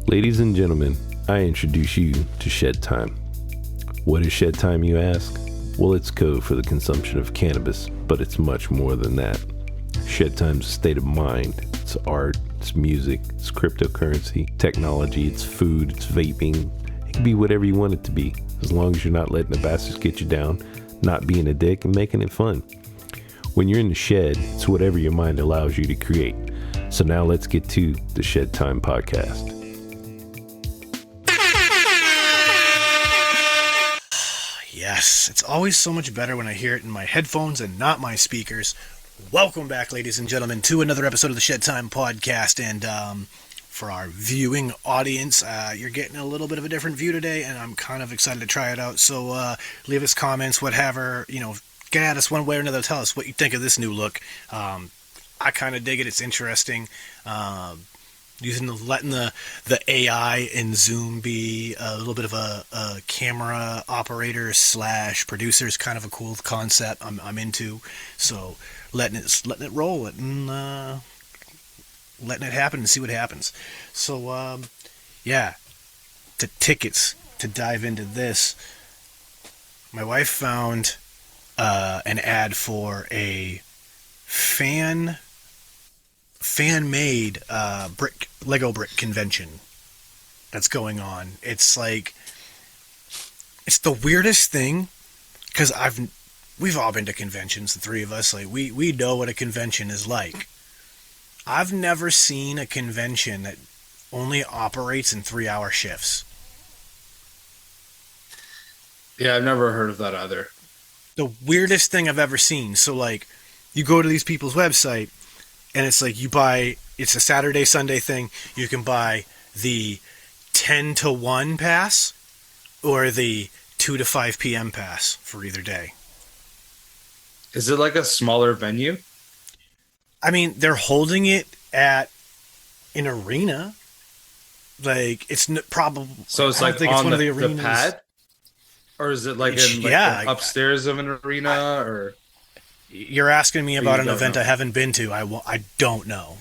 Ladies and gentlemen, I introduce you to Shedtime. What is Shedtime, you ask? Well, it's code for the consumption of cannabis, but it's much more than that. Shedtime's a state of mind. It's art, it's music, it's cryptocurrency, technology, it's food, it's vaping. It can be whatever you want it to be, as long as you're not letting the bastards get you down, not being a dick, and making it fun. When you're in the shed, it's whatever your mind allows you to create. So now let's get to the Shedtime podcast. Yes, it's always so much better when I hear it in my headphones and not my speakers. Welcome back, ladies and gentlemen, to another episode of the Shedtime podcast. And for our viewing audience, you're getting a little bit of a different view today, and I'm kind of excited to try it out. So leave us comments, whatever, get at us one way or another. Tell us what you think of this new look. I kind of dig it. It's interesting. Letting the AI in Zoom be a little bit of a camera operator / producer is kind of a cool concept I'm into. So letting it roll, letting it happen and see what happens. So the tickets to dive into this. My wife found an ad for a fan-made Lego brick convention that's going on. It's the weirdest thing, because we've all been to conventions, the three of us. Like we know what a convention is like. I've never seen a convention that only operates in 3-hour shifts. Yeah, I've never heard of that either. The weirdest thing I've ever seen. So you go to these people's website, and it's it's a Saturday, Sunday thing. You can buy the 10 to 1 pass or the 2 to 5 p.m. pass for either day. Is it like a smaller venue? I mean, they're holding it at an arena. It's probably... So it's I think on it's one of the arenas. The pad? Or is it upstairs of an arena? Or... You're asking me about an event I haven't been to. I don't know.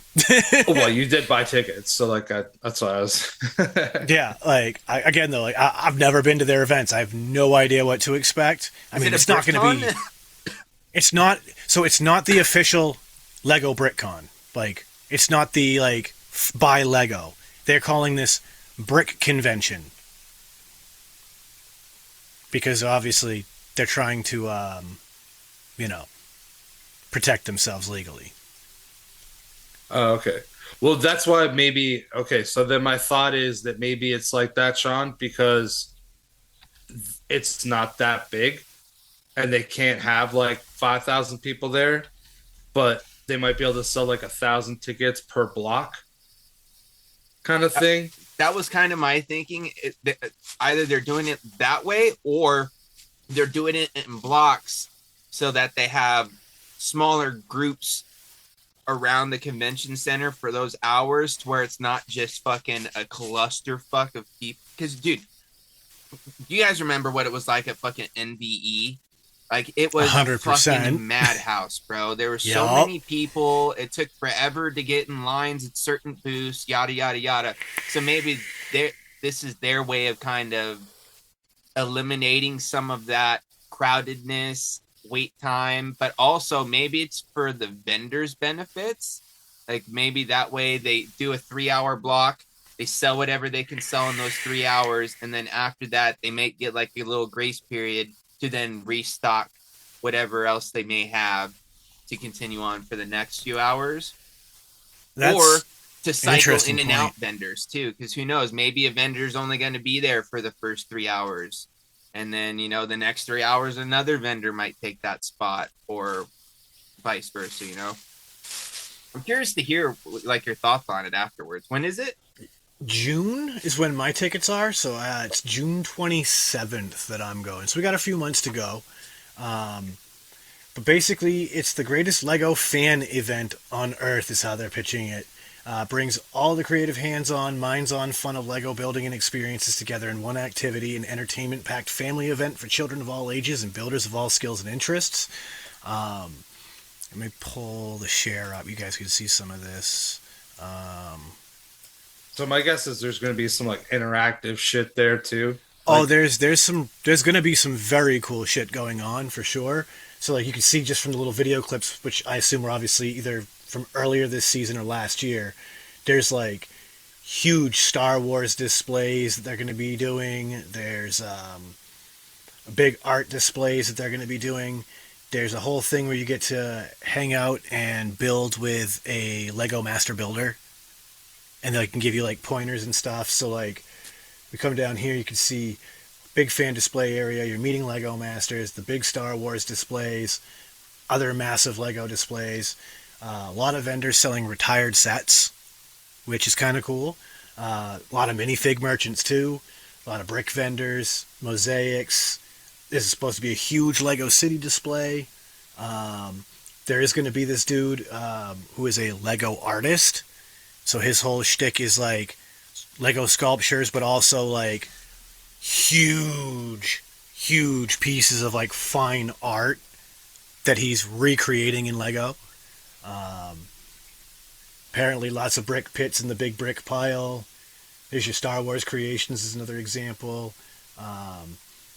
Well, you did buy tickets, so that's what I was. Yeah, I've never been to their events. I have no idea what to expect. It's not going to be. It's not. So it's not the official Lego BrickCon. It's not the buy Lego. They're calling this Brick Convention because obviously they're trying to, protect themselves legally. Oh, okay. Well, that's why maybe... Okay, so then my thought is that maybe it's like that, Sean, because it's not that big, and they can't have 5,000 people there, but they might be able to sell 1,000 tickets per block kind of thing. That was kind of my thinking. Either they're doing it that way, or they're doing it in blocks so that they have smaller groups around the convention center for those hours, to where it's not just fucking a clusterfuck of people. Because, dude, do you guys remember what it was like at fucking NBE? It was 100%. A fucking madhouse, bro. There were so many people. It took forever to get in lines at certain booths, yada, yada, yada. So maybe this is their way of kind of eliminating some of that crowdedness, wait time, but also maybe it's for the vendors' benefits. Maybe that way they do a 3-hour block, they sell whatever they can sell in those 3 hours, and then after that they may get a little grace period to then restock whatever else they may have to continue on for the next few hours. Or to cycle in and out vendors too, because who knows, maybe a vendor's only going to be there for the first 3 hours. And then, the next 3 hours, another vendor might take that spot, or vice versa, I'm curious to hear, your thoughts on it afterwards. When is it? June is when my tickets are, so it's June 27th that I'm going. So we got a few months to go. But basically, it's the greatest Lego fan event on Earth is how they're pitching it. Brings all the creative hands-on, minds-on fun of Lego building and experiences together in one activity, an entertainment-packed family event for children of all ages and builders of all skills and interests. Let me pull the share up. You guys can see some of this. So my guess is there's going to be some like interactive shit there too. Oh, Like, there's gonna be some very cool shit going on for sure. So like you can see just from the little video clips, which I assume were obviously either from earlier this season or last year. There's like huge Star Wars displays that they're going to be doing. There's big art displays that they're going to be doing. There's a whole thing where you get to hang out and build with a Lego Master Builder, and they can give you like pointers and stuff. So like we come down here, you can see big fan display area. You're meeting Lego Masters, the big Star Wars displays, other massive Lego displays. A lot of vendors selling retired sets, which is kind of cool. A lot of minifig merchants too. A lot of brick vendors, mosaics. This is supposed to be a huge Lego City display. There is going to be this dude who is a Lego artist. So his whole shtick is like Lego sculptures, but also like huge, huge pieces of like fine art that he's recreating in Lego. Apparently, lots of brick pits in the big brick pile. There's your Star Wars creations is another example.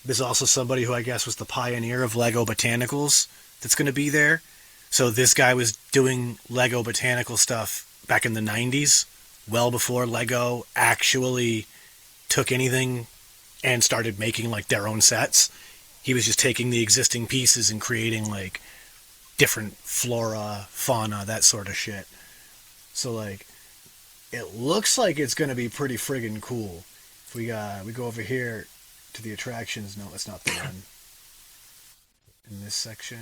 There's also somebody who I guess was the pioneer of Lego Botanicals that's going to be there. So this guy was doing Lego Botanical stuff back in the 90s, well before Lego actually took anything and started making like their own sets. He was just taking the existing pieces and creating like different flora, fauna, that sort of shit. So like it looks like it's going to be pretty friggin' cool. If we go over here to the attractions. No, that's not the one. In this section.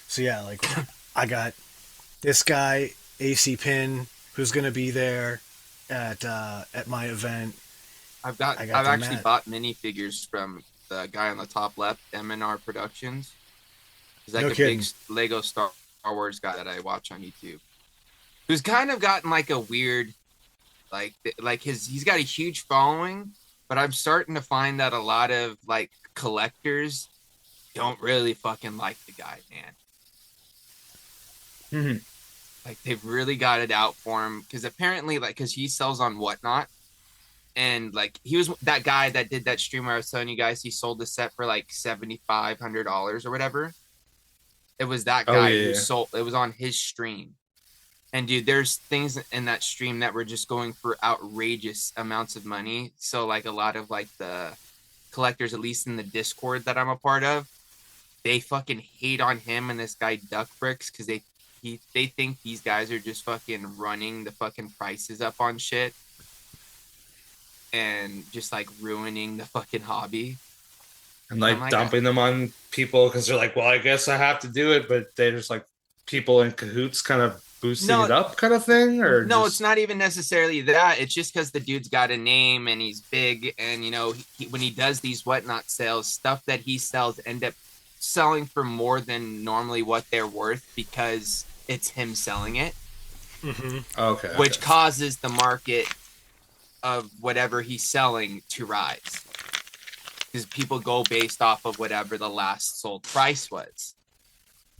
So yeah, like I got this guy, AC Pin, who's gonna be there at my event. I've actually bought minifigures from the guy on the top left, M&R Productions. He's like No a kidding. big Lego Star Wars guy that I watch on YouTube. Who's kind of gotten like a weird, he's got a huge following, but I'm starting to find that a lot of like collectors don't really fucking like the guy, man. Mm-hmm. Like they've really got it out for him because apparently, like, because he sells on Whatnot, and like he was that guy that did that stream where I was telling you guys he sold the set for like $7,500 or whatever. It was that guy who sold. It was on his stream, and dude, there's things in that stream that were just going for outrageous amounts of money. So like a lot of like the collectors, at least in the Discord that I'm a part of, they fucking hate on him and this guy Duck Bricks because they think these guys are just fucking running the fucking prices up on shit and just like ruining the fucking hobby and like dumping them on people because they're like, well, I guess I have to do it, but they're just like people in cahoots kind of boosting it up kind of thing. Or no, it's not even necessarily that. It's just because the dude's got a name and he's big, and you know when he does these Whatnot sales, stuff that he sells end up selling for more than normally what they're worth because it's him selling it. Mm-hmm. Okay. Which causes the market of whatever he's selling to rise. Because people go based off of whatever the last sold price was.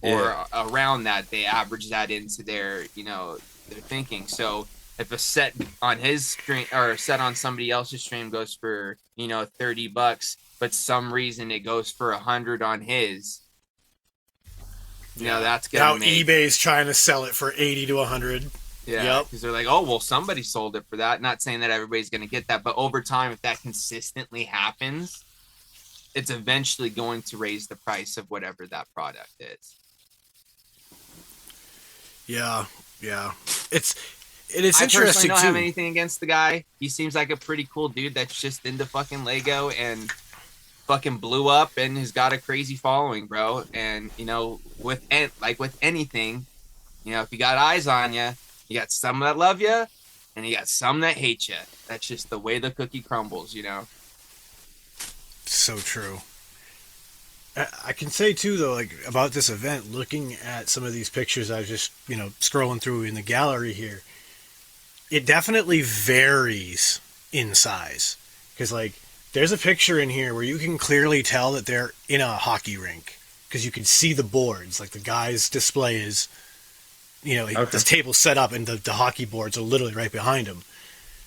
Or around that, they average that into their, their thinking. So if a set on his stream or a set on somebody else's stream goes for, $30, but some reason it goes for $100 on his, that's gonna make eBay's trying to sell it for 80 to 100. Yeah, because they're like, oh, well, somebody sold it for that. Not saying that everybody's going to get that, but over time, if that consistently happens, it's eventually going to raise the price of whatever that product is. Yeah. It's I interesting personally don't too. have anything against the guy. He seems like a pretty cool dude that's just into fucking Lego and fucking blew up and has got a crazy following, bro. And with anything, if you got eyes on you, you got some that love you, and you got some that hate you. That's just the way the cookie crumbles, So true. I can say too, though, like about this event, looking at some of these pictures I was just, scrolling through in the gallery here, it definitely varies in size. Because, like, there's a picture in here where you can clearly tell that they're in a hockey rink. Because you can see the boards, like the guy's display is, this table's set up and the hockey boards are literally right behind him.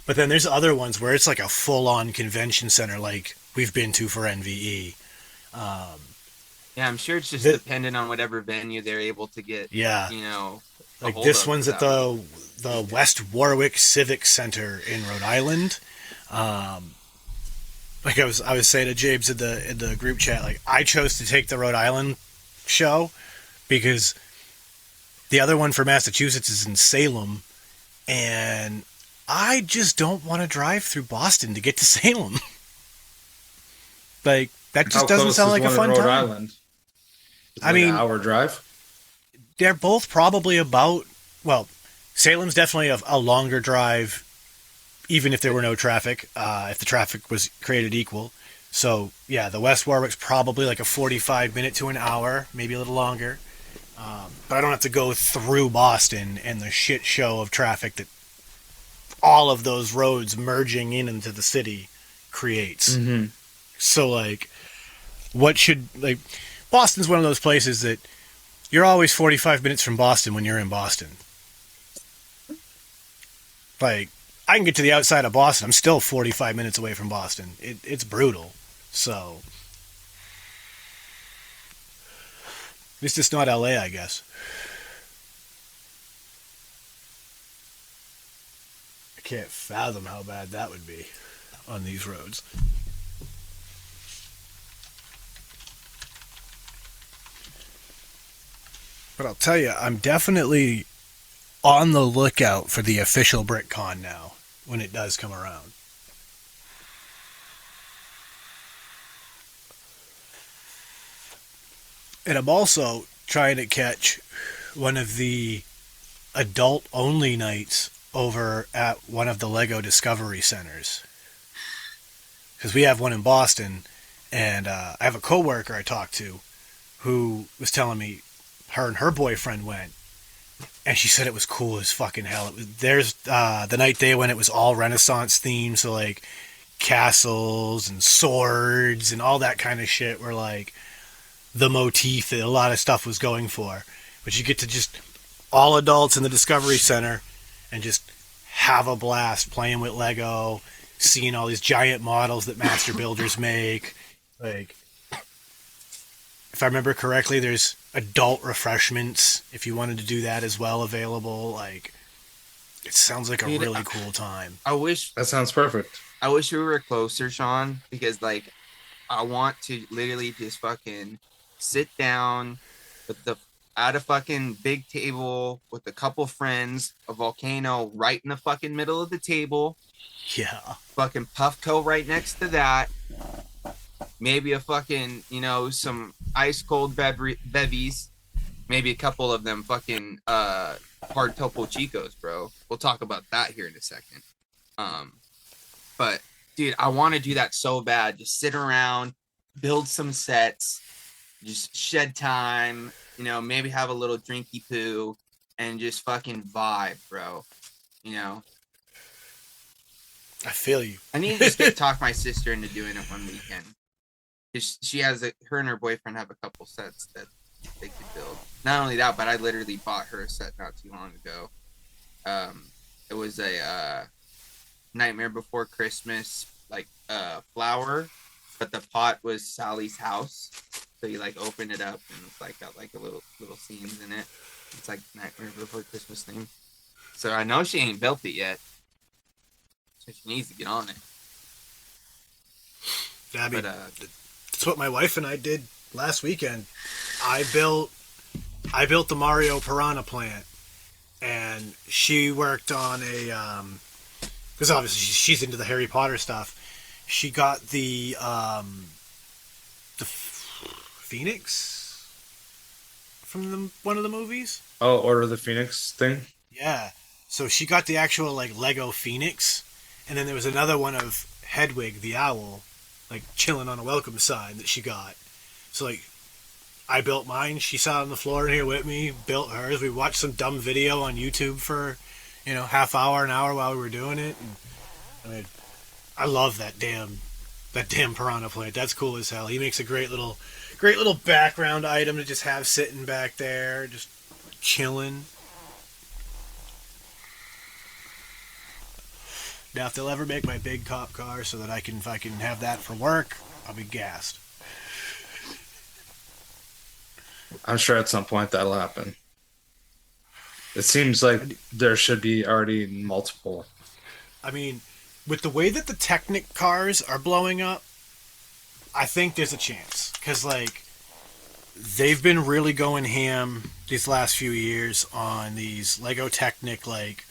But then there's other ones where it's like a full-on convention center, like we've been to for NVE. Yeah, I'm sure it's just The- dependent on whatever venue they're able to get. Yeah. You know, a Like hold this of one's for at that week. the West Warwick Civic Center in Rhode Island. Like I was saying to James in the group chat, like I chose to take the Rhode Island show because the other one for Massachusetts is in Salem, and I just don't want to drive through Boston to get to Salem. Like that just How doesn't close sound is like a one in fun Rhode time. Island? Is it I like mean- an hour drive. They're both probably about, well, Salem's definitely a longer drive, even if there were no traffic, if the traffic was created equal. So, yeah, the West Warwick's probably like a 45-minute to an hour, maybe a little longer. But I don't have to go through Boston and the shit show of traffic that all of those roads merging in into the city creates. Mm-hmm. So, like, Boston's one of those places that you're always 45 minutes from Boston when you're in Boston. Like, I can get to the outside of Boston. I'm still 45 minutes away from Boston. It's brutal. So, at least it's not LA, I guess. I can't fathom how bad that would be on these roads. But I'll tell you, I'm definitely on the lookout for the official BrickCon now when it does come around. And I'm also trying to catch one of the adult-only nights over at one of the Lego Discovery Centers. Because we have one in Boston, and I have a coworker I talked to who was telling me her and her boyfriend went, and she said it was cool as fucking hell. There's the night they went, it was all Renaissance themed, so like castles and swords and all that kind of shit were like the motif that a lot of stuff was going for. But you get to just all adults in the Discovery Center and just have a blast playing with Lego, seeing all these giant models that master builders make. Like, if I remember correctly, there's adult refreshments if you wanted to do that as well available. Like, it sounds like a Dude, really cool time. I wish That sounds perfect. we were closer, Sean, because like I want to literally just fucking sit down with at a fucking big table with a couple friends, a volcano right in the fucking middle of the table, Yeah. fucking Puffco right next to that, maybe a fucking, some ice cold bevies, maybe a couple of them fucking hard Topo Chicos, bro. We'll talk about that here in a second. But dude, I want to do that so bad. Just sit around, build some sets, just shed time, maybe have a little drinky poo and just fucking vibe, bro. I feel you. I need to just talk my sister into doing it one weekend. She has her and her boyfriend have a couple sets that they could build. Not only that, but I literally bought her a set not too long ago. It was a Nightmare Before Christmas flower, but the pot was Sally's house. So you like open it up and it's like got like a little scenes in it. It's like Nightmare Before Christmas thing. So I know she ain't built it yet. So she needs to get on it. Yeah, I mean, But that's what my wife and I did last weekend. I built the Mario Piranha plant, and she worked on because obviously she's into the Harry Potter stuff. She got the Phoenix from one of the movies. Oh, Order of the Phoenix thing. Yeah, so she got the actual like Lego Phoenix, and then there was another one of Hedwig the owl, like chilling on a welcome sign that she got. So like, I built mine. She sat on the floor in here with me, built hers. We watched some dumb video on YouTube for, half hour, an hour while we were doing it. And I mean, I love that damn piranha plant. That's cool as hell. He makes a great little background item to just have sitting back there, just chilling. Now, if they'll ever make my big cop car so that if I can have that for work, I'll be gassed. I'm sure at some point that'll happen. It seems like there should be already multiple. I mean, with the way that the Technic cars are blowing up, I think there's a chance. Because, like, they've been really going ham these last few years on these Lego Technic, like,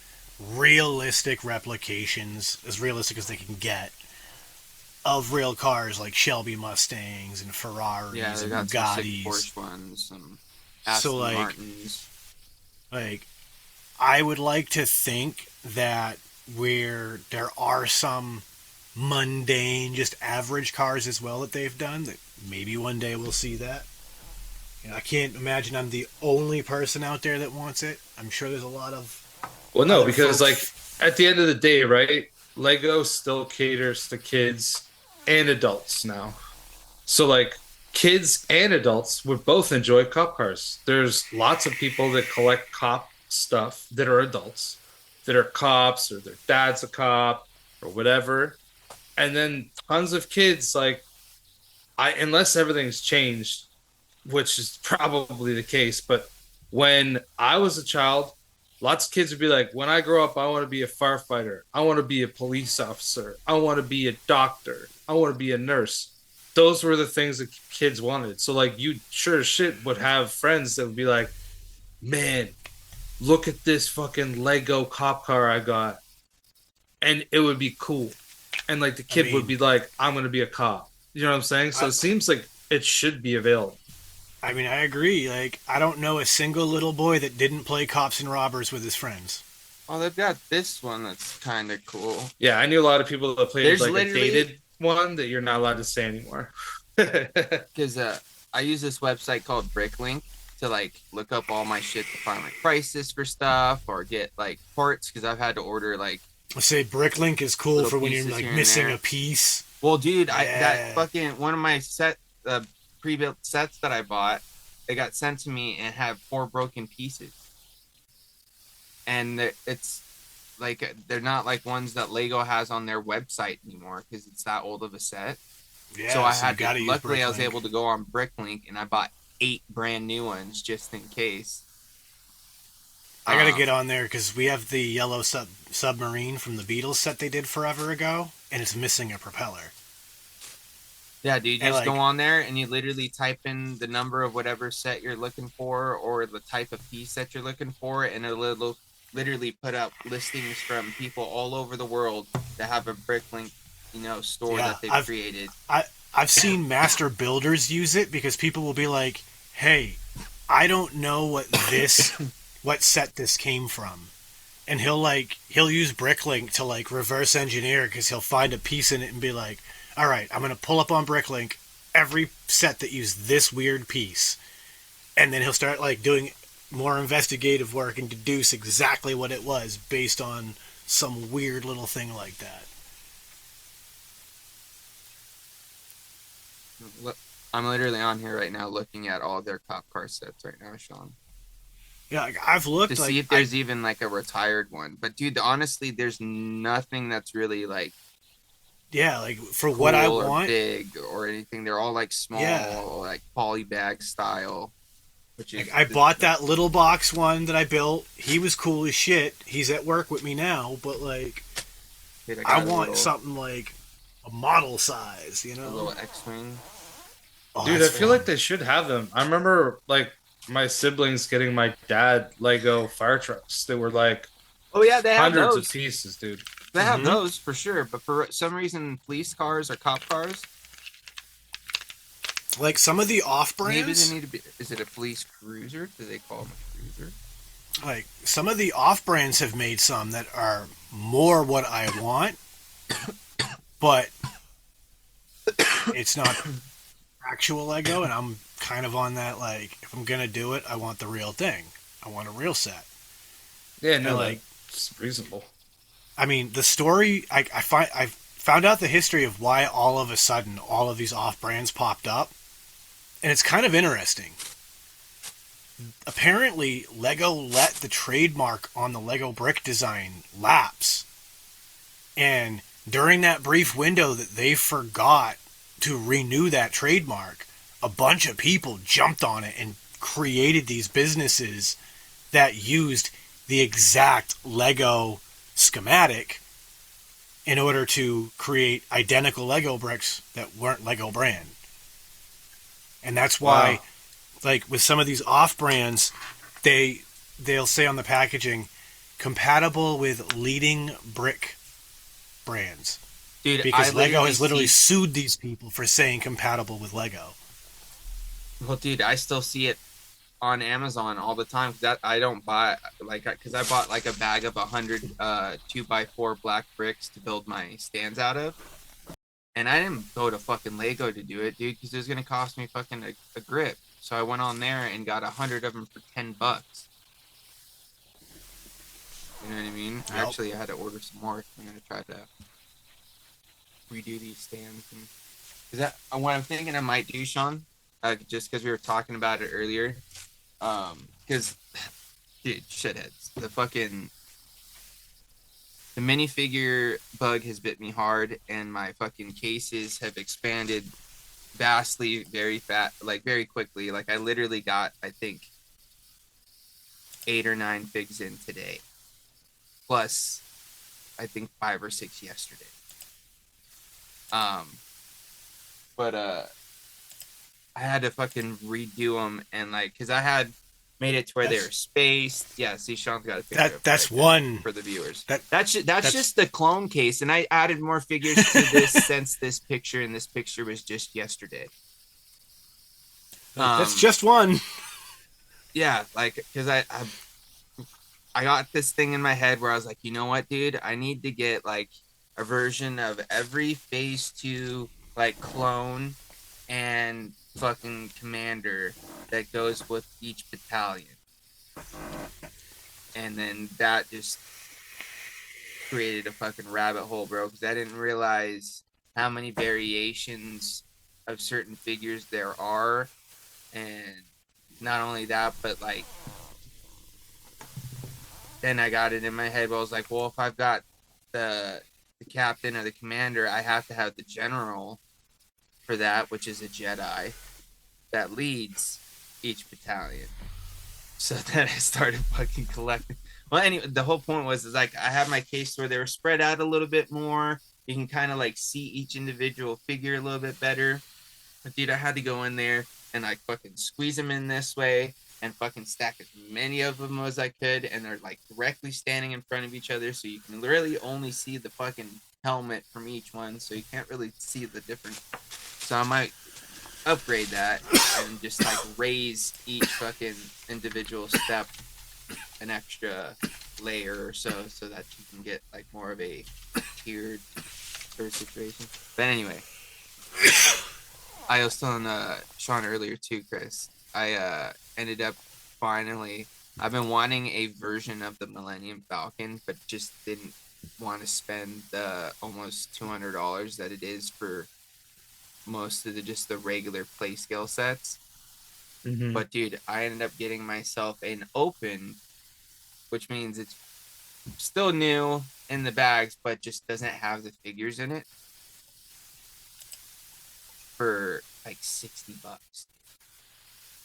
realistic replications, as realistic as they can get, of real cars like Shelby Mustangs and Ferraris Yeah, and they got some sick Bugattis. Porsche ones, some Aston Martins. Like, I would like to think that where there are some mundane, just average cars as well that they've done, that maybe one day we'll see that. You know, I can't imagine I'm the only person out there that wants it. I'm sure there's a lot of... Well, no, because, like, at the end of the day, right, Lego still caters to kids and adults now. So, like, kids and adults would both enjoy cop cars. There's lots of people that collect cop stuff that are adults, that are cops, or their dad's a cop, or whatever. And then tons of kids, like, unless everything's changed, which is probably the case, but when I was a child, lots of kids would be like, when I grow up, I want to be a firefighter. I want to be a police officer. I want to be a doctor. I want to be a nurse. Those were the things that kids wanted. So, like, you sure as shit would have friends that would be like, man, look at this fucking Lego cop car I got. And it would be cool. And, like, the kid would be like, I'm going to be a cop. You know what I'm saying? So it seems like it should be available. I mean, I agree. Like, I don't know a single little boy that didn't play cops and robbers with his friends. Oh, they've got this one that's kind of cool. Yeah, I knew a lot of people that played like a dated one that you're not allowed to say anymore. Because I use this website called Bricklink to, like, look up all my shit to find, like, prices for stuff or get, like, parts, because I've had to order, like... I say Bricklink is cool for when you're, like, missing a piece. Well, dude, that fucking... One of my pre-built sets that I bought, they got sent to me and have 4 broken pieces. And it's like, they're not like ones that Lego has on their website anymore because it's that old of a set. Yeah, so I had to, luckily I was able to go on Bricklink and I bought 8 brand new ones just in case. I gotta get on there because we have the yellow submarine from the Beatles set they did forever ago, and it's missing a propeller. Yeah, dude, you just go on there and you literally type in the number of whatever set you're looking for or the type of piece that you're looking for, and it'll literally put up listings from people all over the world that have a Bricklink, store that they've created. I've seen master builders use it because people will be like, hey, I don't know what set this came from. And he'll use Bricklink to, like, reverse engineer because he'll find a piece in it and be like, all right, I'm going to pull up on Bricklink every set that used this weird piece. And then he'll start, like, doing more investigative work and deduce exactly what it was based on some weird little thing like that. I'm literally on here right now looking at all their cop car sets right now, Sean. Yeah, I've looked to see if there's even, like, a retired one. But, dude, honestly, there's nothing that's really, like, yeah, like, for cool what I want, big or anything. They're all, like, small, like poly bag style. Which is, I bought that little box one that I built. He was cool as shit. He's at work with me now, but, like, dude, I want something like a model size, a little X-wing. Oh, dude, I feel like they should have them. I remember, like, my siblings getting my dad Lego fire trucks. They were like, oh yeah, they have hundreds those. of pieces, dude. They have those for sure, but for some reason, police cars or cop cars, like some of the off-brands, maybe they need to be. Is it a police cruiser? Do they call them a cruiser? Like some of the off-brands have made some that are more what I want, but it's not actual Lego, and I'm kind of on that, like, if I'm gonna do it, I want the real thing. I want a real set. Yeah, no, like, it's reasonable. I mean, the story, I found out the history of why all of a sudden all of these off-brands popped up, and it's kind of interesting. Apparently, Lego let the trademark on the Lego brick design lapse, And during that brief window that they forgot to renew that trademark, a bunch of people jumped on it and created these businesses that used the exact Lego schematic in order to create identical Lego bricks that weren't Lego brand. And that's why, Wow. like with some of these off brands, they'll say on the packaging, compatible with leading brick brands. Dude, I Because Lego literally has literally see. sued these people for saying compatible with Lego. Well, dude, I still see it on Amazon all the time. 'Cause that I don't buy like because I bought like a bag of 100 2x4 black bricks to build my stands out of, and I didn't go to fucking Lego to do it, dude, because it was gonna cost me fucking a grip. So I went on there and got 100 of them for $10. You know what I mean? Yep. Actually, I had to order some more. I'm gonna try to redo these stands. And, is that what I'm thinking I might do, Sean? Just because we were talking about it earlier. Because, dude, shitheads. The minifigure bug has bit me hard, and my fucking cases have expanded vastly, very quickly. Like I literally got, I think, 8 or 9 figs in today, plus I think 5 or 6 yesterday. But I had to fucking redo them and like, cause I had made it to where they were spaced. Yeah, see, Sean's got a picture of it That's right there one. for the viewers. That That's that's just the clone case, and I added more figures to this since this picture, and this picture was just yesterday. that's just one. Yeah, like because I got this thing in my head where I was like, you know what, dude, I need to get like a version of every phase 2 like clone and fucking commander that goes with each battalion. And then that just created a fucking rabbit hole, bro, because I didn't realize how many variations of certain figures there are. And not only that, but like then I got it in my head, but I was like, well, if I've got the captain or the commander, I have to have the general for that, which is a Jedi that leads each battalion. So then I started fucking collecting. Well, anyway, the whole point was is like I have my case where they were spread out a little bit more. You can kind of like see each individual figure a little bit better. But dude, I had to go in there and like fucking squeeze them in this way and fucking stack as many of them as I could, and they're like directly standing in front of each other, so you can literally only see the fucking helmet from each one, so you can't really see the difference. So I might upgrade that and just like raise each fucking individual step an extra layer or so, so that you can get like more of a tiered sort of situation. But anyway, I was telling Sean earlier too, Chris. I ended up finally. I've been wanting a version of the Millennium Falcon, but just didn't want to spend the almost $200 that it is for most of the regular play scale sets. Mm-hmm. But dude, I ended up getting myself an open, which means it's still new in the bags, but just doesn't have the figures in it, for like $60.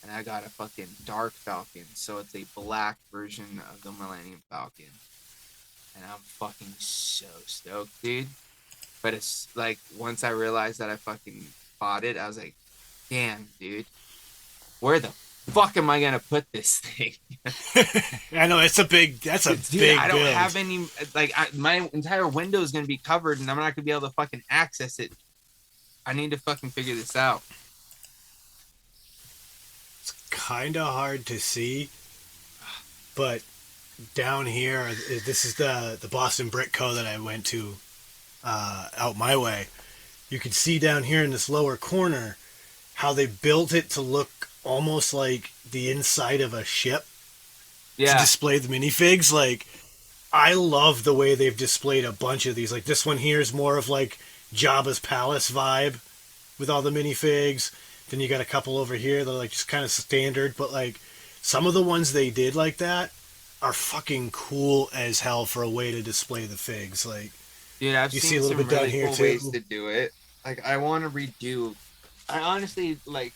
And I got a fucking Dark Falcon, so it's a black version of the Millennium Falcon. And I'm fucking so stoked, dude. But it's like once I realized that I fucking bought it, I was like, damn, dude, where the fuck am I gonna put this thing? I know that's a big Dude, big I don't build. have any like my entire window is gonna be covered, and I'm not gonna be able to fucking access it. I need to fucking figure this out. It's kind of hard to see, but down here, this is the Boston Brick Co. that I went to out my way. You can see down here in this lower corner how they built it to look almost like the inside of a ship to Yeah, display the minifigs. Like, I love the way they've displayed a bunch of these. Like, this one here is more of like Jabba's palace vibe with all the minifigs. Then you got a couple over here that are like just kind of standard, but like some of the ones they did like that are fucking cool as hell for a way to display the figs. Like, Dude, I've You see seen a little some bit down really here cool ways too. to do it. Like, I want to redo. I honestly like.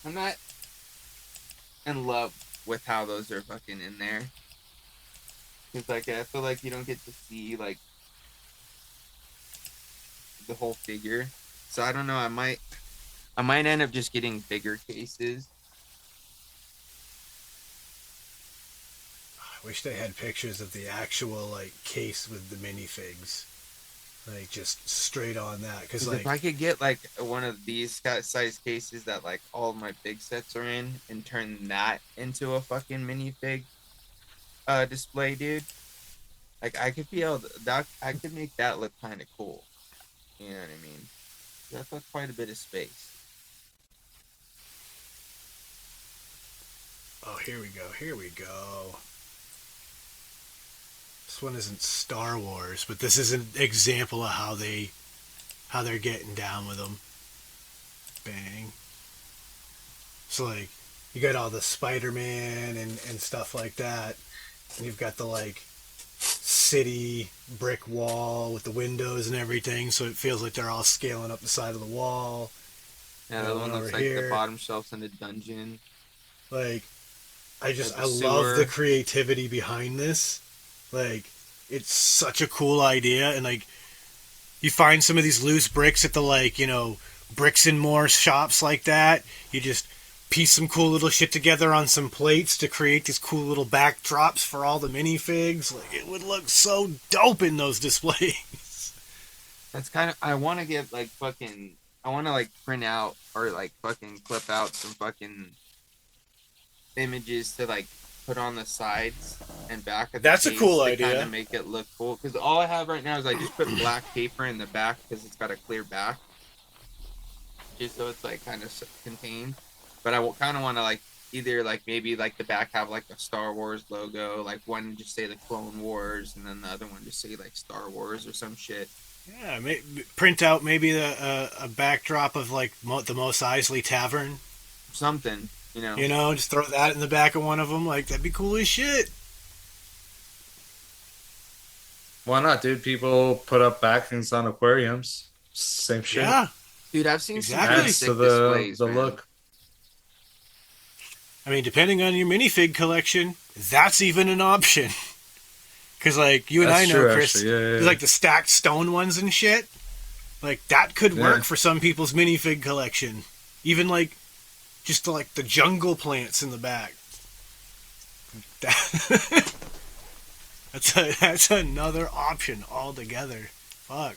I'm not in love with how those are fucking in there. Cause like I feel like you don't get to see like the whole figure. So I don't know. I might end up just getting bigger cases. I wish they had pictures of the actual like case with the minifigs, like just straight on that. Because Because if like, I could get like one of these size cases that like all of my big sets are in, and turn that into a fucking minifig display, dude. Like I could be able to, that I could make that look kind of cool. You know what I mean? That's like quite a bit of space. oh, here we go, here we go. This one isn't Star Wars, but this is an example of how they're getting down with them. Bang. So like, you got all the Spider-Man and stuff like that, and you've got the like city brick wall with the windows and everything, so it feels like they're all scaling up the side of the wall. Yeah, And that then one over looks like the here, bottom shelves in a dungeon. like The I love the sewer. creativity behind this. Like it's such a cool idea, and like you find some of these loose bricks at the like bricks and more shops like that. You just piece some cool little shit together on some plates to create these cool little backdrops for all the minifigs. Like it would look so dope in those displays. That's kind of I want to get like fucking I want to like print out or like fucking clip out some fucking images to like put on the sides and back of the That's a case cool to kind idea. of make it look cool. Because all I have right now is I just put black paper in the back because it's got a clear back, just so it's like kind of contained. But I kind of want to like either like maybe like the back have like a Star Wars logo, like one just say the Clone Wars, and then the other one just say like Star Wars or some shit. Yeah, print out maybe a backdrop of like the Mos Eisley Tavern. Something, you know. Just throw that in the back of one of them. Like that'd be cool as shit. Why not, dude? People put up backings on aquariums. Same shit. Yeah, Dude, I've seen some exactly. really Adds sick to displays, the man. look. I mean, depending on your minifig collection, that's even an option. Because like you and That's I know, true, Chris, actually. Yeah, there's like the stacked stone ones and shit. Like that could work Yeah. for some people's minifig collection. Even like just like the jungle plants in the back. That, that's another option altogether. Fuck.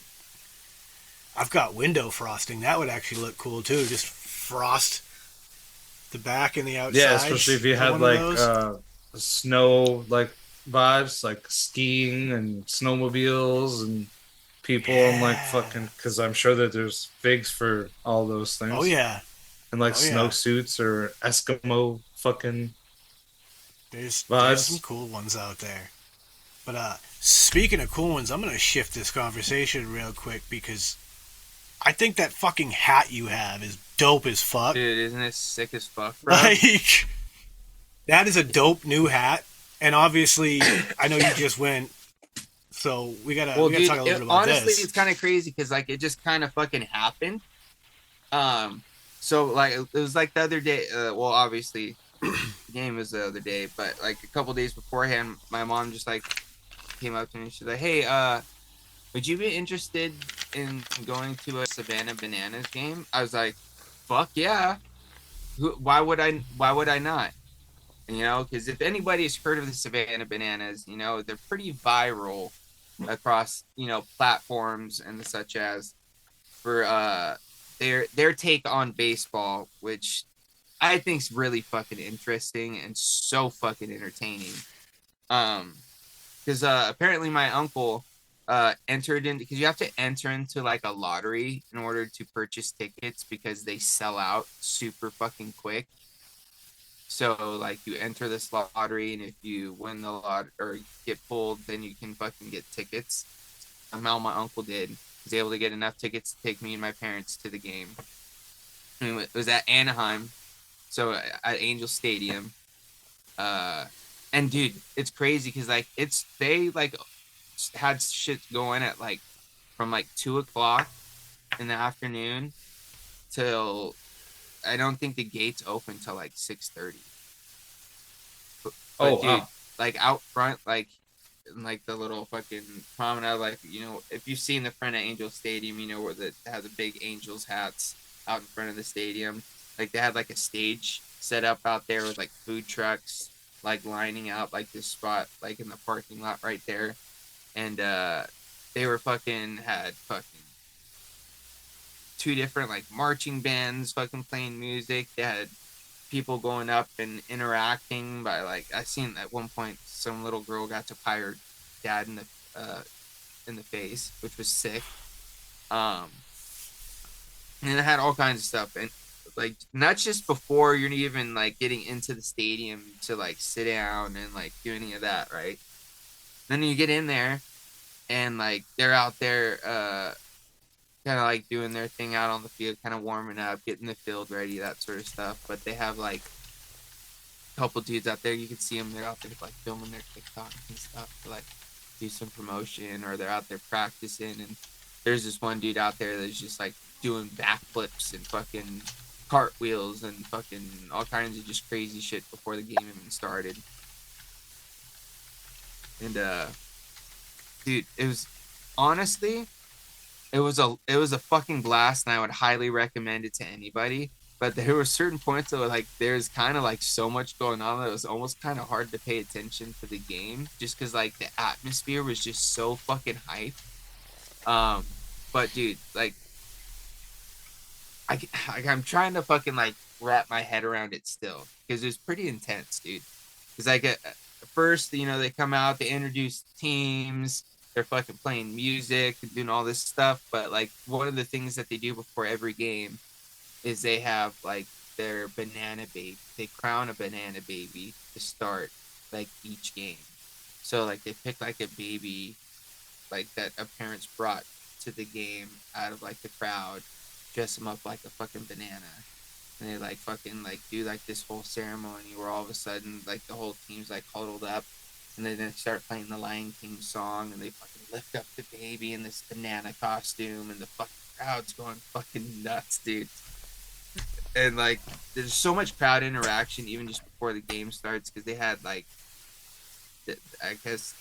I've got window frosting. That would actually look cool too. Just frost the back and the outside. Yeah, especially if you had like snow like vibes, like skiing and snowmobiles and people and like fucking. Because I'm sure that there's figs for all those things. Oh yeah. And like Oh, yeah. snowsuits or Eskimo fucking There's vibes. some cool ones out there. But speaking of cool ones, I'm gonna shift this conversation real quick because I think that fucking hat you have is dope as fuck. Dude, isn't it sick as fuck, bro? Like that is a dope new hat, and obviously I know you just went, so we gotta talk a little bit about honestly, this. it's kind of crazy because like it just kind of fucking happened. So like it was like the other day. Well, obviously, the game was the other day, but like a couple days beforehand, my mom just like came up to me. She's like, "Hey, would you be interested in going to a Savana Bananas game?" I was like, "Fuck yeah! Why would I? Why would I not?" Because if anybody's heard of the Savana Bananas, they're pretty viral across platforms and such as for their take on baseball, which I think is really fucking interesting and so fucking entertaining. Because apparently my uncle entered in because you have to enter into like a lottery in order to purchase tickets because they sell out super fucking quick. So like you enter this lottery, and if you win the lot or get pulled, then you can fucking get tickets. Somehow my uncle was able to get enough tickets to take me and my parents to the game. And it was at Anaheim, so at Angel Stadium. And dude, it's crazy because like they like had shit going at like from like 2 o'clock in the afternoon till I don't think the gates open till like 6:30. Oh, But dude, wow. like out front, like in like the little fucking promenade, like if you've seen the front of Angel Stadium, where they have the big Angels hats out in front of the stadium. Like they had like a stage set up out there with like food trucks, like lining out like this spot, like in the parking lot right there, and they were had fucking two different like marching bands fucking playing music. They had people going up and interacting by like I seen at one point some little girl got to pie her dad in the face, which was sick. Um, and it had all kinds of stuff, and like not just before you're even like getting into the stadium to like sit down and like do any of that, right? Then you get in there and like they're out there kind of like doing their thing out on the field, kind of warming up, getting the field ready, that sort of stuff. But they have like a couple dudes out there. You can see them. They're out there like filming their TikToks and stuff to like do some promotion, or they're out there practicing. And there's this one dude out there that's just like doing backflips and fucking cartwheels and fucking all kinds of just crazy shit before the game even started. And dude, it was honestly it was a fucking blast, and I would highly recommend it to anybody. But there were certain points that were like there's kind of like so much going on that it was almost kind of hard to pay attention to the game, just because like the atmosphere was just so fucking hype. Um, but dude, like I'm trying to fucking like wrap my head around it still because it was pretty intense, dude. Because like at first, they come out, they introduce teams, they're fucking playing music and doing all this stuff. But like one of the things that they do before every game is they have like their banana baby. They crown a banana baby to start like each game. So like they pick like a baby like that a parents brought to the game out of like the crowd, dress them up like a fucking banana, and they like fucking like do like this whole ceremony where all of a sudden like the whole team's like huddled up, and then they start playing the Lion King song, and they fucking lift up the baby in this banana costume, and the fucking crowd's going fucking nuts, dude. And like there's so much crowd interaction even just before the game starts because they had like I guess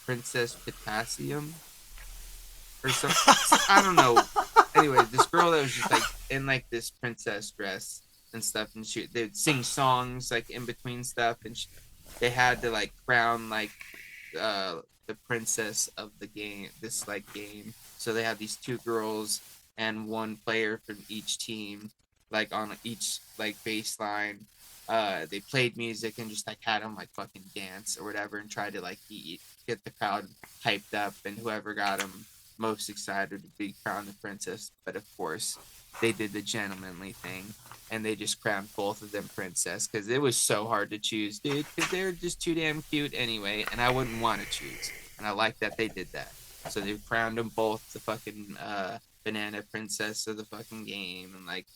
Princess Potassium or something. I don't know. Anyway, this girl that was just like in like this princess dress and stuff, and they'd sing songs like in between stuff, and they had to like crown like the princess of the game, this like game. So they had these two girls and one player from each team, like on each like baseline. They played music and just like had them like fucking dance or whatever, and tried to like get the crowd hyped up, and whoever got them most excited to be crowned the princess. But of course, they did the gentlemanly thing, and they just crowned both of them princess because it was so hard to choose, dude. Because they were just too damn cute anyway, and I wouldn't want to choose. And I like that they did that. So they crowned them both the fucking banana princess of the fucking game, and like,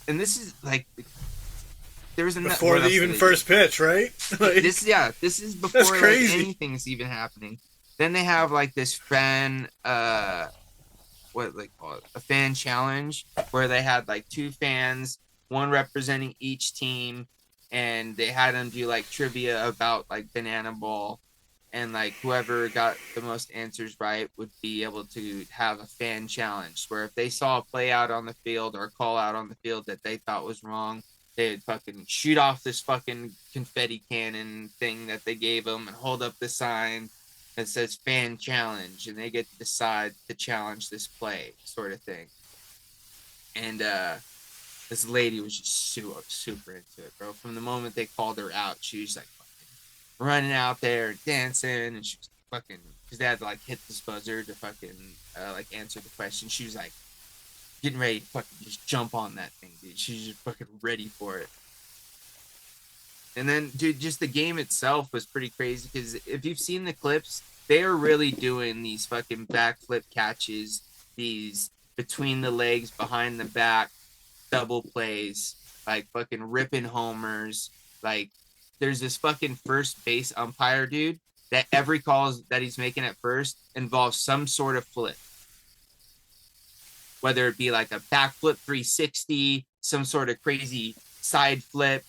and this is like. There was before the even first pitch, right? Like, this is before like, anything's even happening. Then they have like this fan what they call it, a fan challenge, where they had like two fans, one representing each team, and they had them do like trivia about like banana ball, and like whoever got the most answers right would be able to have a fan challenge where if they saw a play out on the field or a call out on the field that they thought was wrong, they'd fucking shoot off this fucking confetti cannon thing that they gave them and hold up the sign that says fan challenge, and they get to decide to challenge this play sort of thing. And this lady was just super into it, bro. From the moment they called her out, she was like fucking running out there and dancing, and she was fucking, because they had to like hit this buzzer to fucking like answer the question. She was like getting ready to fucking just jump on that thing, dude. She's just fucking ready for it. And then, dude, just the game itself was pretty crazy because if you've seen the clips, they are really doing these fucking backflip catches, these between the legs, behind the back, double plays, like fucking ripping homers. Like, there's this fucking first base umpire dude that every call that he's making at first involves some sort of flip, whether it be like a backflip 360, some sort of crazy side flip,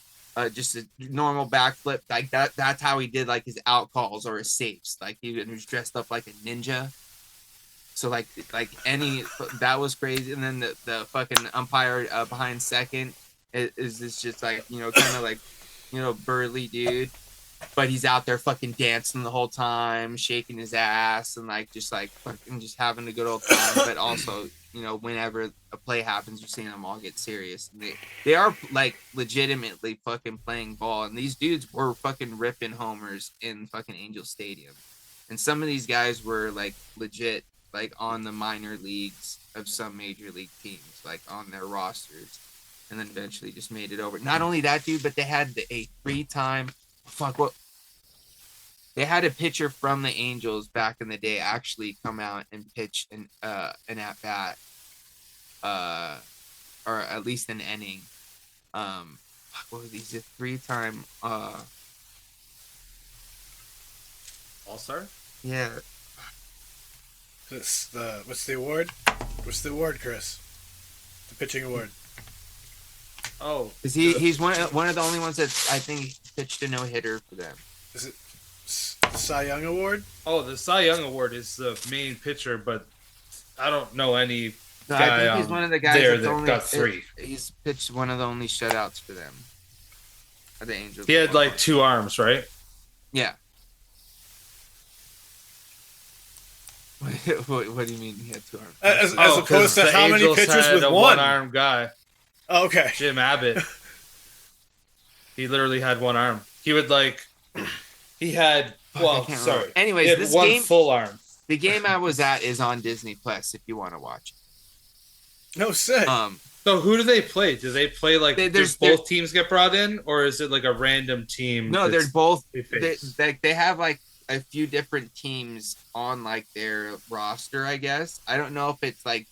just a normal backflip. Like that's how he did like his out calls or his saves. Like he was dressed up like a ninja. So like any that was crazy. And then the fucking umpire behind second is this just like, you know, kind of like, you know, burly dude, but he's out there fucking dancing the whole time, shaking his ass and like just fucking just having a good old time. But also, you know, whenever a play happens, you're seeing them all get serious. And they are like legitimately fucking playing ball, and these dudes were fucking ripping homers in fucking Angel Stadium. And some of these guys were like legit like on the minor leagues of some major league teams, like on their rosters, and then eventually just made it over. Not only that, dude, but they had a 3-time they had a pitcher from the Angels back in the day actually come out and pitch an at bat, or at least an inning. What were these? A 3-time All-Star? Yeah. What's the award? What's the award, Chris? The pitching award. Oh, Is he's one of the only ones that I think pitched a no-hitter for them. Is it the Cy Young Award? Oh, the Cy Young Award is the main pitcher, but I don't know any No, guy I think he's one of the guys there that's that only, got 3. He's pitched one of the only shutouts for them. For the Angels. He had like 2 arms, right? Yeah. What do you mean he had 2 arms? As opposed to how many pitchers with a one? one-armed guy. Oh, okay. Jim Abbott. He literally had 1 arm. He would like. He had. Well, sorry. Remember. Anyways, he had this 1 game, full arm. the game I was at is on Disney Plus if you want to watch it. No, sick. So who do they play? Do they play like There's both teams get brought in, or is it like a random team? No, they're both. They They have like a few different teams on like their roster, I guess. I don't know if it's like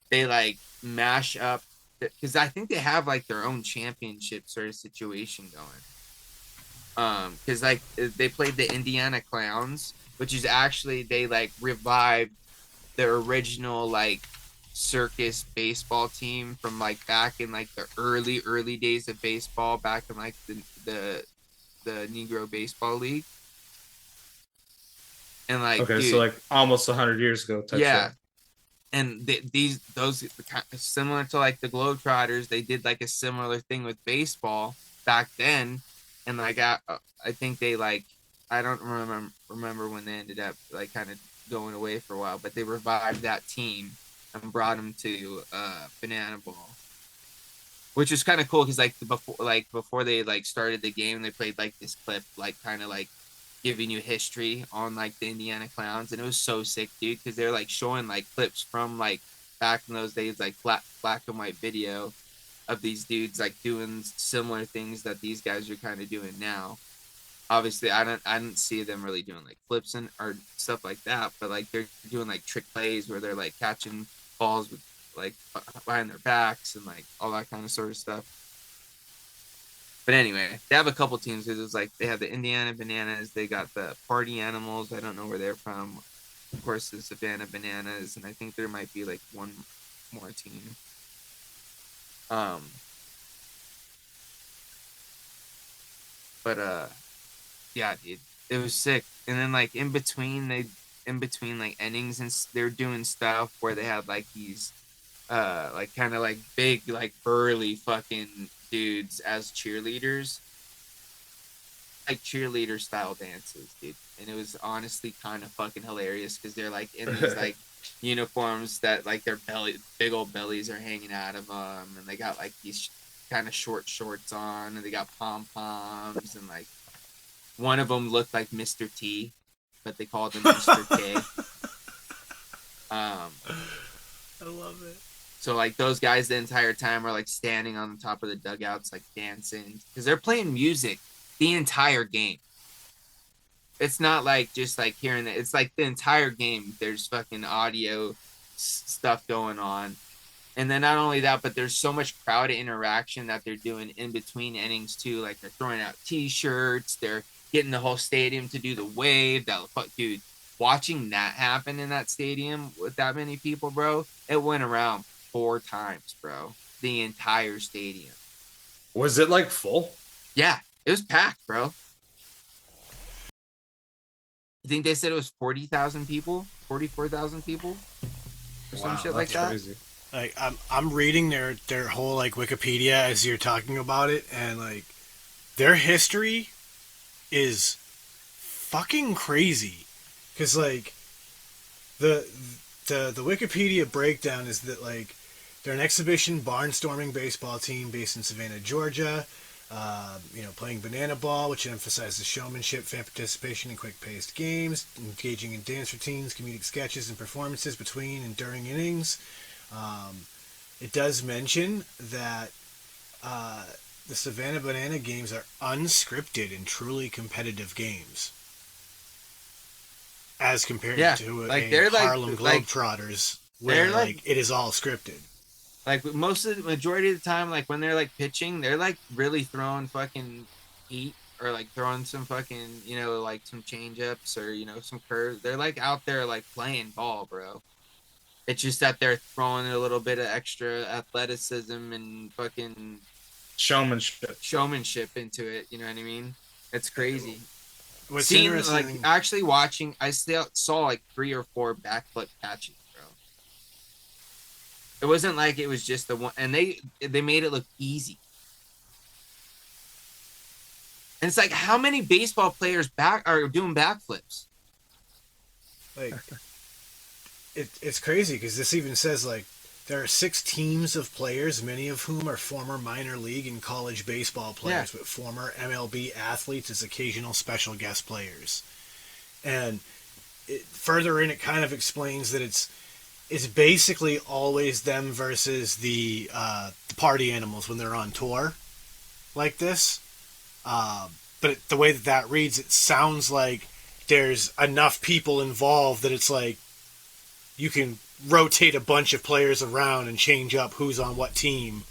they like mash up, because I think they have like their own championship sort of situation going. Because like they played the Indiana Clowns, which is actually they like revived their original like circus baseball team from like back in like the early days of baseball, back in like the Negro Baseball League. And like, okay, dude, so like almost 100 years ago. yeah. Thing. And those similar to like the Globetrotters, they did like a similar thing with baseball back then. And like I think they like, I don't remember when they ended up like kind of going away for a while, but they revived that team and brought them to Banana Ball, which is kind of cool because before they like started the game, they played like this clip, like kind of like giving you history on like the Indiana Clowns, and it was so sick, dude, because they're like showing like clips from like back in those days, like black and white video of these dudes like doing similar things that these guys are kind of doing now. Obviously, I didn't see them really doing like flips and or stuff like that, but like they're doing like trick plays where they're like catching balls with like behind their backs and like all that kind of sort of stuff. But anyway, they have a couple teams. It was like they have the Indiana Bananas, they got the Party Animals. I don't know where they're from. Of course, the Savana Bananas, and I think there might be like one more team. But yeah, dude, it was sick. And then like in between like innings, and they're doing stuff where they had like these like kind of like big like burly fucking dudes as cheerleaders, like cheerleader style dances, dude. And it was honestly kind of fucking hilarious because they're like in these like uniforms that like their big old bellies are hanging out of them, and they got like these kind of short shorts on, and they got pom poms, and like one of them looked like Mr. T, but they called him Mr. K. I love it. So like those guys the entire time are like standing on the top of the dugouts, like dancing, because they're playing music the entire game. It's not like just like hearing it. It's like the entire game. There's fucking audio stuff going on. And then not only that, but there's so much crowd interaction that they're doing in between innings too. Like they're throwing out T-shirts, they're getting the whole stadium to do the wave. That fuck, dude, watching that happen in that stadium with that many people, bro, it went around 4 times, bro. The entire stadium. Was it like full? Yeah, it was packed, bro. I think they said it was 40,000 people, 44,000 people, or some shit like that. Crazy. Like I'm reading their whole like Wikipedia as you're talking about it, and like their history is fucking crazy. Cause like the Wikipedia breakdown is that like they're an exhibition barnstorming baseball team based in Savannah, Georgia. Playing banana ball, which emphasizes showmanship, fan participation, and quick-paced games, engaging in dance routines, comedic sketches, and performances between and during innings. It does mention that the Savana Banana games are unscripted and truly competitive games, as compared to a Harlem Globetrotters, where like it is all scripted. Like most of the majority of the time, like when they're like pitching, they're like really throwing fucking heat or like throwing some fucking, like some change ups or, some curves. They're like out there like playing ball, bro. It's just that they're throwing a little bit of extra athleticism and fucking showmanship into it. You know what I mean? It's crazy. What's interesting, like actually watching, I still saw like 3 or 4 backflip catches. It wasn't like it was just the one, and they made it look easy. And it's like, how many baseball players are doing backflips? Like, it's crazy because this even says like there are 6 teams of players, many of whom are former minor league and college baseball players, with former MLB athletes as occasional special guest players. And further in, it kind of explains that it's basically always them versus the party animals when they're on tour like this. But the way that reads, it sounds like there's enough people involved that it's like you can rotate a bunch of players around and change up who's on what team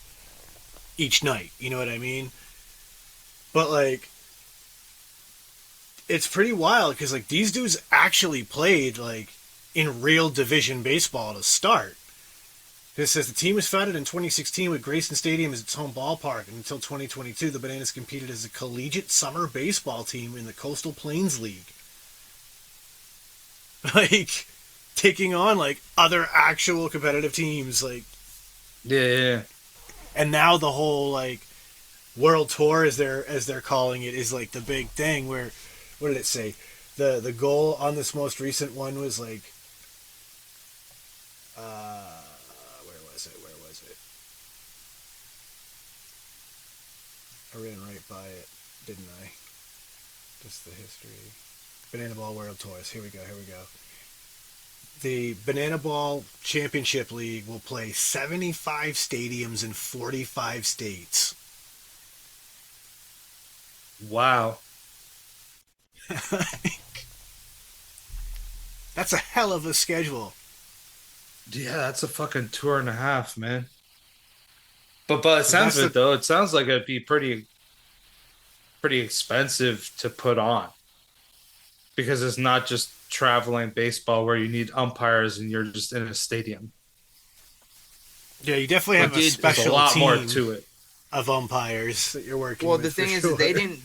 each night. You know what I mean? But like, it's pretty wild because like these dudes actually played like in real division baseball to start. This says the team was founded in 2016 with Grayson Stadium as its home ballpark, and until 2022 the Bananas competed as a collegiate summer baseball team in the Coastal Plains League. Like, taking on like other actual competitive teams, like yeah. And now the whole like world tour, as they're calling it, is like the big thing. Where, what did it say? The goal on this most recent one was like, where was it? I ran right by it, didn't I? Just the history. Banana Ball World Tours. Here we go. The Banana Ball Championship League will play 75 stadiums in 45 states. Wow. That's a hell of a schedule. Yeah, that's a fucking tour and a half, man. But it sounds of it though. It sounds like it'd be pretty expensive to put on, because it's not just traveling baseball where you need umpires and you're just in a stadium. Yeah, you definitely have a special a lot team more to it of umpires that you're working with. Well, the thing is that they didn't.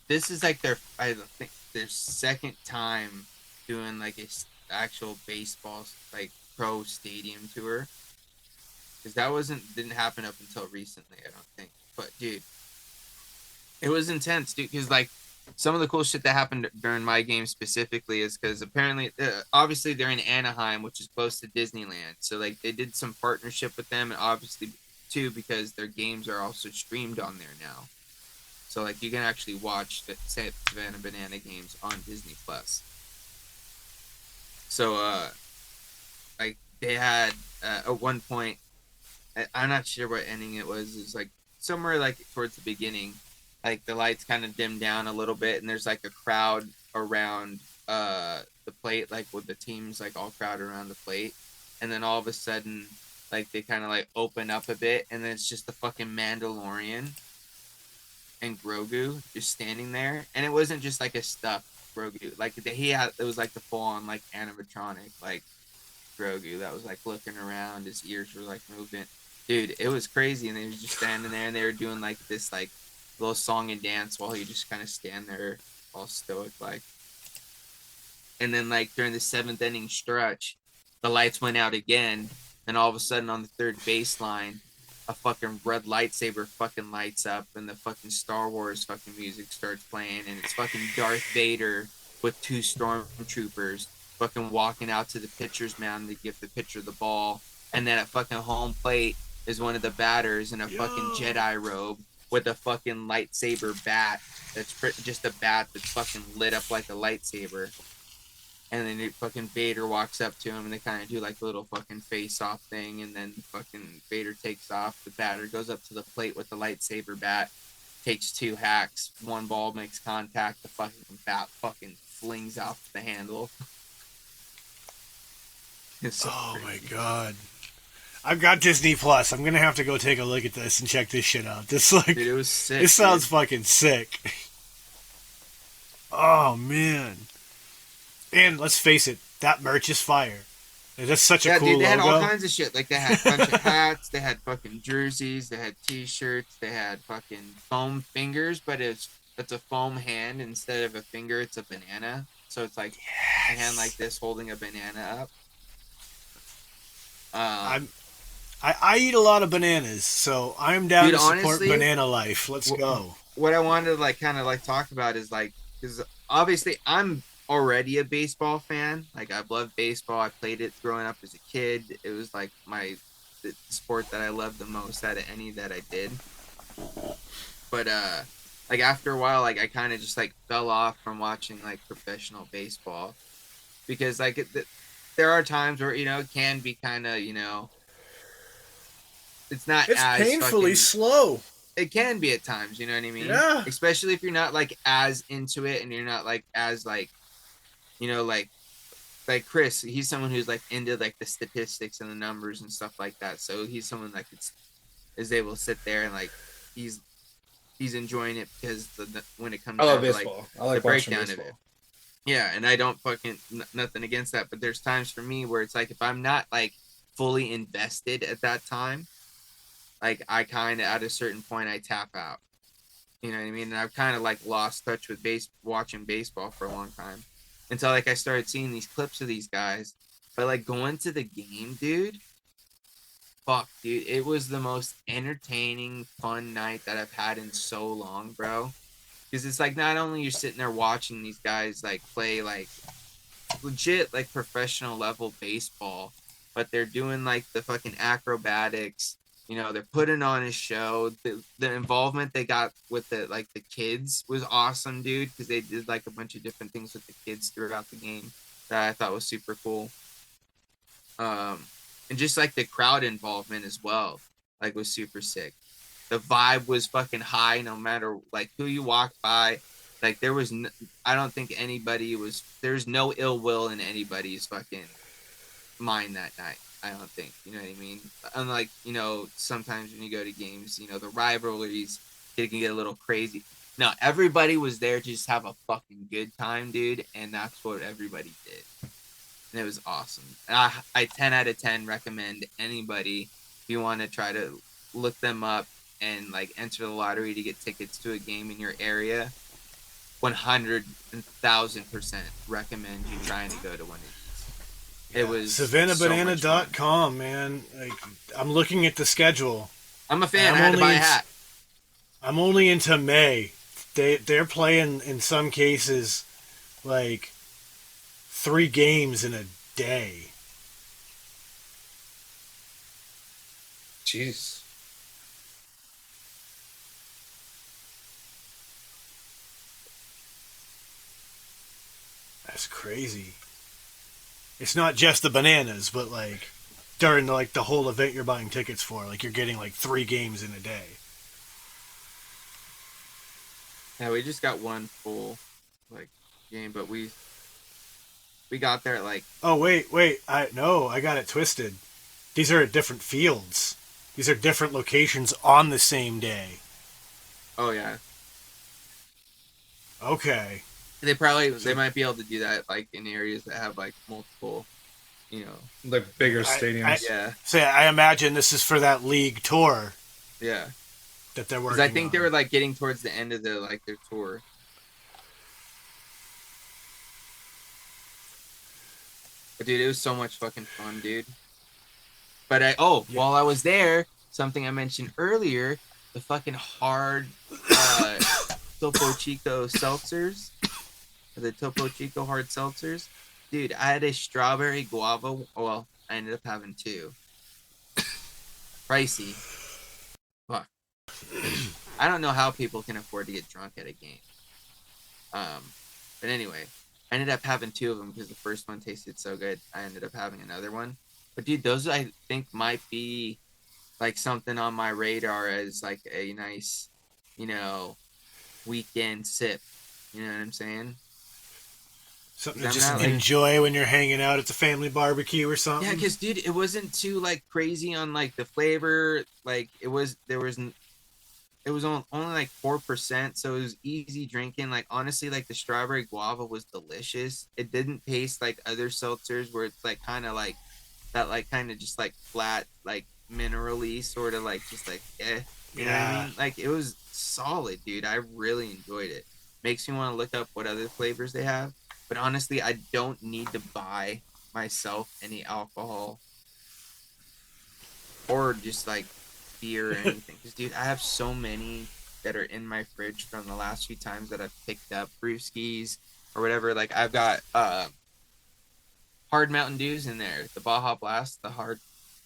This is like I think their second time doing like a actual baseball like pro stadium tour, because that didn't happen up until recently, I don't think. But dude, it was intense, dude. Because like some of the cool shit that happened during my game specifically is because apparently, obviously they're in Anaheim, which is close to Disneyland. So like they did some partnership with them, and obviously too because their games are also streamed on there now. So like you can actually watch the Savana Banana games on Disney Plus. So like they had at one point, I'm not sure what ending it was. It was like somewhere like towards the beginning, like the lights kind of dim down a little bit, and there's like a crowd around the plate, like with the teams like all crowded around the plate, and then all of a sudden, like they kind of like open up a bit, and then it's just the fucking Mandalorian. and Grogu just standing there, and it wasn't just like a stuffed Grogu. Like it was like the full on like animatronic like Grogu that was like looking around. His ears were like moving. Dude, it was crazy, and they were just standing there, and they were doing like this like little song and dance while he just kind of stand there all stoic like. And then like during the 7th inning stretch, the lights went out again, and all of a sudden on the third baseline, a fucking red lightsaber fucking lights up, and the fucking Star Wars fucking music starts playing, and it's fucking Darth Vader with 2 stormtroopers fucking walking out to the pitcher's mound to give the pitcher the ball, and then at fucking home plate is one of the batters in a fucking Jedi robe with a fucking lightsaber bat that's just a bat that's fucking lit up like a lightsaber. And then fucking Vader walks up to him, and they kind of do like a little fucking face-off thing, and then fucking Vader takes off. The batter goes up to the plate with the lightsaber bat, takes 2 hacks, 1 ball makes contact, the fucking bat fucking flings off the handle. So my god. I've got Disney Plus. I'm gonna have to go take a look at this and check this shit out. This like, dude, it was sick. This sounds fucking sick. Oh man. And let's face it, that merch is fire. That's such a cool dude, they had logo. all kinds of shit. Like they had a bunch of hats, they had fucking jerseys, they had t-shirts, they had fucking foam fingers, but it's a foam hand instead of a finger. It's a banana, so it's like a hand like this holding a banana up. I eat a lot of bananas, so I'm down to support honestly, banana life. Let's go. What I wanted to like kind of like talk about is like, because obviously I'm already a baseball fan. Like I've loved baseball. I played it growing up as a kid. It was like the sport that I loved the most out of any that I did. But like after a while, like I kind of just like fell off from watching like professional baseball, because like there are times where it can be kind of it's painfully slow. It can be at times, you know what I mean? Yeah. Especially if you're not like as into it, and you're not like as like like Chris, he's someone who's like into like the statistics and the numbers and stuff like that. So he's someone like is able to sit there and like he's enjoying it because when it comes I love down baseball. To, like, I like the breakdown baseball. of it. Yeah, and I don't fucking nothing against that, but there's times for me where it's like if I'm not like fully invested at that time, like I kind of at a certain point I tap out. You know what I mean? And I've kind of like lost touch with watching baseball for a long time until like I started seeing these clips of these guys. But like going to the game, dude, fuck, dude, it was the most entertaining, fun night that I've had in so long, bro. Because it's like not only you're sitting there watching these guys like play like legit like professional level baseball, but they're doing like the fucking acrobatics. They're putting on a show. The involvement they got with the kids was awesome, dude, because they did like a bunch of different things with the kids throughout the game that I thought was super cool. And just like the crowd involvement as well, like was super sick. The vibe was fucking high no matter like who you walked by. Like there was I don't think there's no ill will in anybody's fucking mind that night. I don't think, you know what I mean? Unlike, sometimes when you go to games, the rivalries, it can get a little crazy. No, everybody was there to just have a fucking good time, dude, and that's what everybody did. And it was awesome. I 10 out of 10 recommend anybody, if you want to try to look them up and like enter the lottery to get tickets to a game in your area, 100,000% recommend you trying to go to one of these. It was SavanaBanana.com, man. Like, I'm looking at the schedule. I'm a fan. I had to buy a hat. I'm only into May. They're playing in some cases like 3 games in a day. Jeez. That's crazy. It's not just the bananas, but like during like the whole event you're buying tickets for, like you're getting like 3 games in a day. Yeah, we just got one full like game, but we got there at like. Oh wait, I got it twisted. These are at different fields. These are different locations on the same day. Oh yeah. Okay. They might be able to do that like in areas that have like multiple, you know. Like bigger stadiums. Yeah. So I imagine this is for that league tour Yeah. that they're Because working I think on. they were like getting towards the end of their tour. But dude, it was so much fucking fun, dude. But while I was there, something I mentioned earlier, the fucking hard Topo Chico seltzers, the Topo Chico hard seltzers. Dude, I had a strawberry guava. Well, I ended up having two. Pricey. Fuck. I don't know how people can afford to get drunk at a game. But anyway, I ended up having two of them because the first one tasted so good. I ended up having another one. But dude, those I think might be like something on my radar as like a nice, weekend sip. You know what I'm saying? Something to just enjoy when you're hanging out at the family barbecue or something. Yeah, because dude, it wasn't too like crazy on like the flavor. Like it was only like 4%, so it was easy drinking. Like honestly, like the strawberry guava was delicious. It didn't taste like other seltzers where it's like kind of like that, like kind of just like flat, like minerally sort of like just like you know what I mean? Like it was solid, dude. I really enjoyed it. Makes me want to look up what other flavors they have. But honestly, I don't need to buy myself any alcohol or just like beer or anything. Because, dude, I have so many that are in my fridge from the last few times that I've picked up brewskis or whatever. Like, I've got hard Mountain Dews in there, the Baja Blast, the hard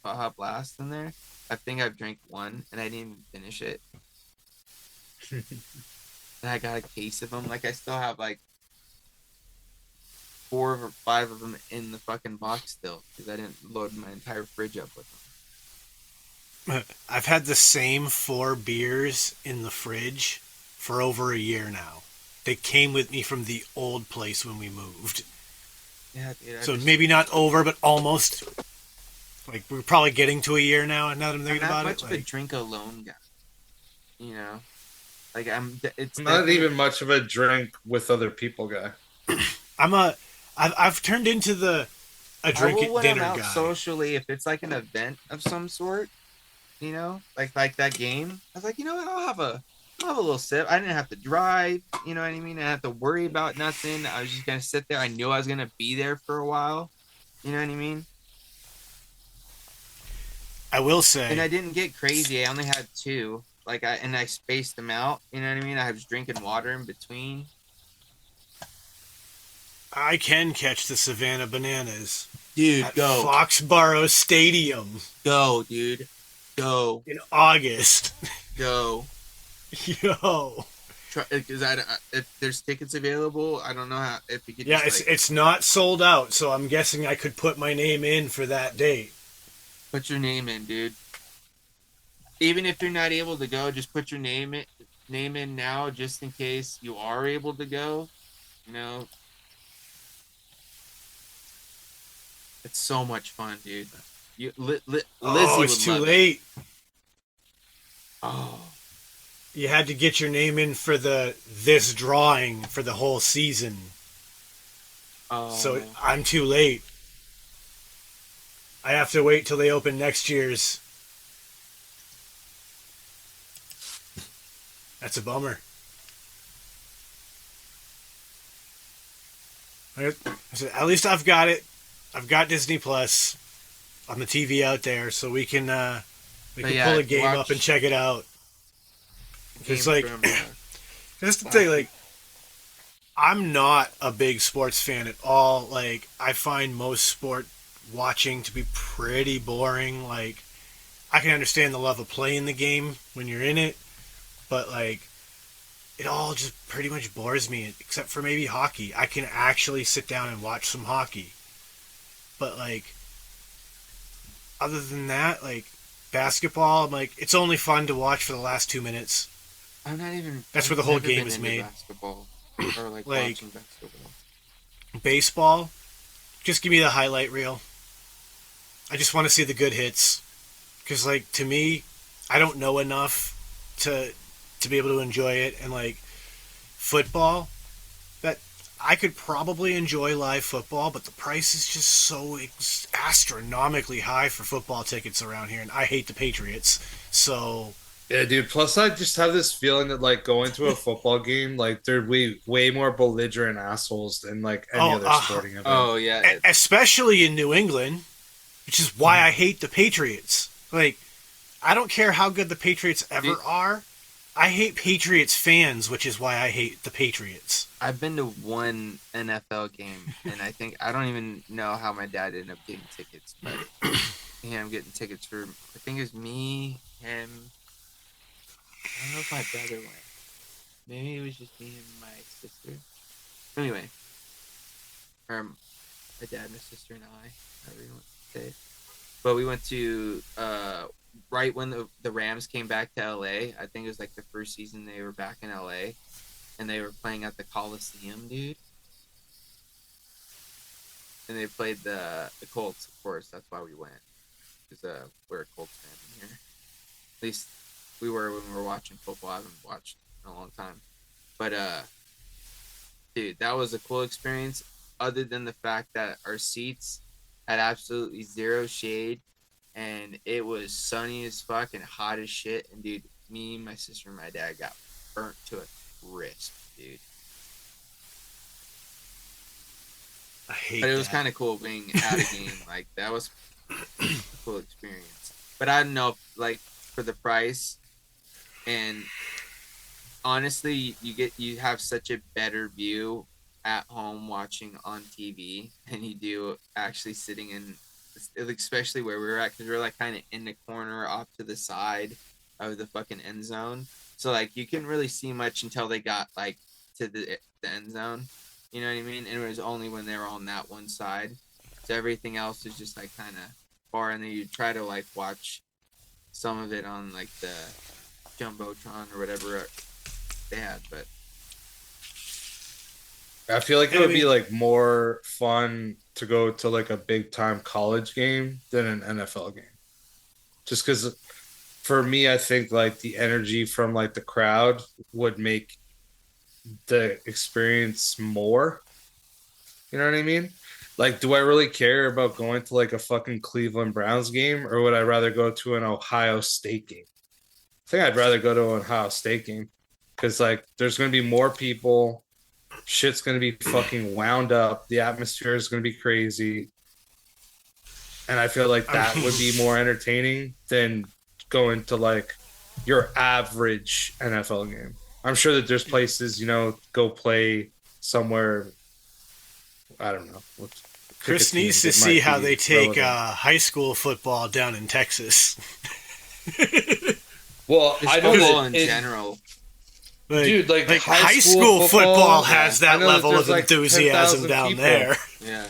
Baja Blast in there. I think I've drank one and I didn't even finish it. And I got a case of them. Like, I still have like 4 or 5 of them in the fucking box still because I didn't load my entire fridge up with them. I've had the same 4 beers in the fridge for over a year now. They came with me from the old place when we moved. Yeah, dude. So maybe not over, but almost. Like, we're probably getting to a year now, and now that I'm thinking about it. I'm not much of a drink alone guy. You know? Like, it's not even much of a drink with other people guy. I've turned into a drink at dinner I'm out guy. Socially, if it's like an event of some sort, like that game, I was like, you know what, I'll have a little sip. I didn't have to drive, you know what I mean? I didn't have to worry about nothing. I was just gonna sit there. I knew I was gonna be there for a while. You know what I mean? I will say, and I didn't get crazy. I only had 2. Like I spaced them out. You know what I mean? I was drinking water in between. I can catch the Savana Bananas. Dude, at go. Foxborough Stadium. Go, dude. Go. In August. Go. Yo. If there's tickets available, I don't know how. If you could. Yeah, it's not sold out, so I'm guessing I could put my name in for that date. Put your name in, dude. Even if you're not able to go, just put your name in now, just in case you are able to go. You know. It's so much fun, dude. Lizzie it's too late. Oh. You had to get your name in for this drawing for the whole season. Oh. So I'm too late. I have to wait till they open next year's. That's a bummer. At least I've got it. I've got Disney Plus on the TV out there, so we can pull a game up and check it out. It's like that's the thing. Like, I'm not a big sports fan at all. Like, I find most sport watching to be pretty boring. Like, I can understand the love of playing the game when you're in it, but like, it all just pretty much bores me, except for maybe hockey. I can actually sit down and watch some hockey. But, like, other than that, like, basketball, I'm like, it's only fun to watch for the last 2 minutes. That's where the whole game is made. Basketball or, like watching basketball. Baseball, just give me the highlight reel. I just want to see the good hits. Because, like, to me, I don't know enough to be able to enjoy it. And, like, football, that I could probably enjoy live football, but the price is just so astronomically high for football tickets around here, and I hate the Patriots. So Yeah, dude. Plus, I just have this feeling that like going to a football game, like they're way more belligerent assholes than like any oh, other sporting event. Oh yeah, especially in New England, which is why I hate the Patriots. Like, I don't care how good the Patriots ever are. I hate Patriots fans, which is why I hate the Patriots. I've been to one NFL game, and I don't even know how my dad ended up getting tickets, but I'm getting tickets for, I think it was me, him. I don't know if my brother went. Maybe it was just me and my sister. Anyway, my dad, my sister, and I, however you want to say it. But we went to right when the Rams came back to LA. I think it was like the first season they were back in LA, and they were playing at the Coliseum, dude. And they played the Colts, of course. That's why we went, because we're a Colts fan in here. At least we were when we were watching football. I haven't watched in a long time, but dude, that was a cool experience. Other than the fact that our seats had absolutely zero shade, and it was sunny as fuck and hot as shit. And dude, me, my sister, and my dad got burnt to a crisp, dude. I hate But it that. was kind of cool being at a game. Like, that was a cool experience. But I don't know, like, for the price, and honestly, you have such a better view at home watching on TV than you do actually sitting in, especially where we were at, because we were like kind of in the corner off to the side of the fucking end zone. So like you couldn't really see much until they got like to the end zone. You know what I mean? And it was only when they were on that one side. So everything else is just like kind of far, and then you try to like watch some of it on like the Jumbotron or whatever they had, but I feel like it would be like more fun to go to like a big time college game than an NFL game. Just because for me, I think like the energy from like the crowd would make the experience more. You know what I mean? Like, do I really care about going to like a fucking Cleveland Browns game, or would I rather go to an Ohio State game? I think I'd rather go to an Ohio State game because like there's going to be more people. Shit's going to be fucking wound up. The atmosphere is going to be crazy. And I feel like that would be more entertaining than going to like your average NFL game. I'm sure that there's places, go play somewhere. I don't know. Chris needs to see how they take high school football down in Texas. Well, I know football in general. Dude, like high school football has that level of enthusiasm down there. Yeah.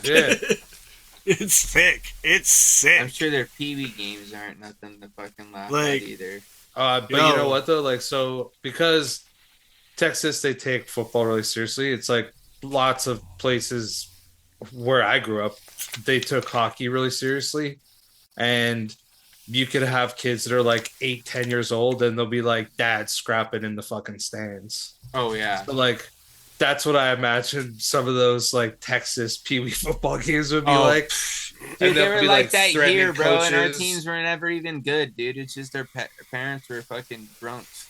It's sick. It's sick. I'm sure their PB games aren't nothing to fucking laugh at either. But you know what though? Like, so because Texas, they take football really seriously. It's like lots of places where I grew up, they took hockey really seriously, and you could have kids that are like 8-10 years old and they'll be like dad scrapping in the fucking stands. Oh yeah. So like that's what I imagine some of those like Texas Pee Wee football games would be like. Dude, they were like that here, bro, and our teams were never even good, dude. It's just their parents were fucking drunks.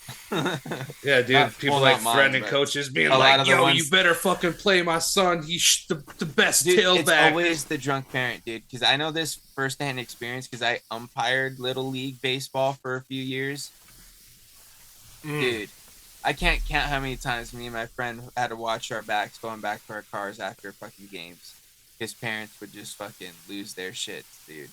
Yeah, dude. People like threatening coaches, being like, "Yo, you better fucking play my son. He's the best tailback." It's always the drunk parent, dude. Because I know this firsthand experience because I umpired Little League baseball for a few years. Dude, I can't count how many times me and my friend had to watch our backs going back to our cars after fucking games. His parents would just fucking lose their shit, dude.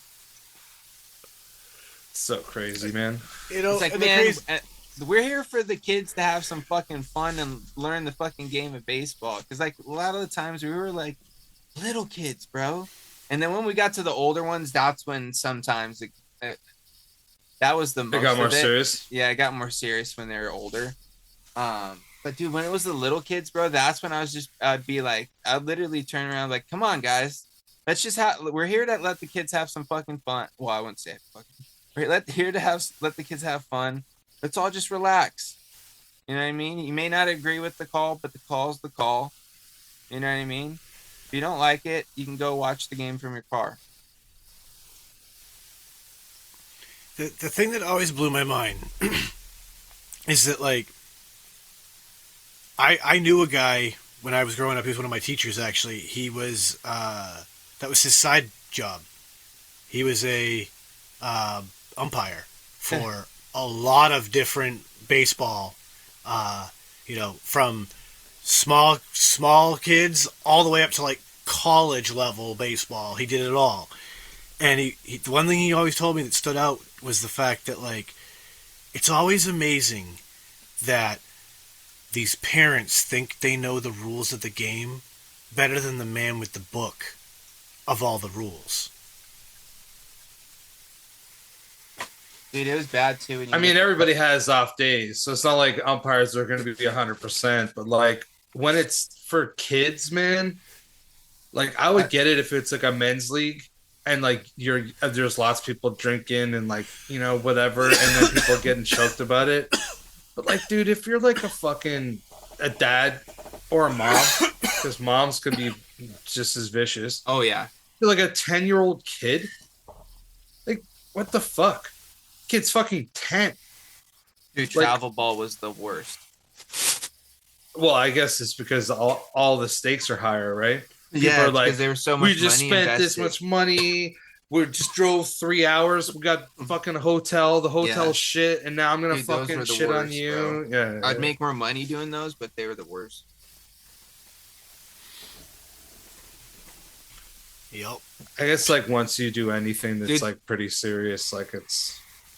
So crazy, man. It's like, man, we're here for the kids to have some fucking fun and learn the fucking game of baseball. Because, like, a lot of the times we were, like, little kids, bro. And then when we got to the older ones, that's when sometimes that was the most. It got more serious? Yeah, it got more serious when they were older. But dude, when it was the little kids, bro, that's when I'd be like, I'd literally turn around like, come on, guys. Let's just we're here to let the kids have some fucking fun. Well, I wouldn't say fucking. We're let the kids have fun. Let's all just relax. You know what I mean? You may not agree with the call, but the call's the call. You know what I mean? If you don't like it, you can go watch the game from your car. The thing that always blew my mind is that, like, I knew a guy when I was growing up. He was one of my teachers, actually. He was, that was his side job. He was a umpire for a lot of different baseball, from small kids all the way up to, like, college level baseball. He did it all. And the one thing he always told me that stood out was the fact that, like, it's always amazing that these parents think they know the rules of the game better than the man with the book of all the rules. Dude, it was bad too. I mean, everybody has off days, so it's not like umpires are going to be 100%. But like when it's for kids, man, like I would get it if it's like a men's league and like there's lots of people drinking and like whatever, and then people are getting choked about it. But like, dude, if you're like a dad or a mom, because moms could be just as vicious. Oh yeah, you're like a 10-year-old kid. Like, what the fuck? Kid's fucking 10. Dude, travel ball was the worst. Well, I guess it's because all the stakes are higher, right? People are like, because there was so much money we just spent invested. This much money. We just drove 3 hours. We got fucking hotel. The hotel shit, and now I'm gonna fucking shit worst, on you. Bro. Yeah, I'd make more money doing those, but they were the worst. Yep. I guess like once you do anything that's like pretty serious, like it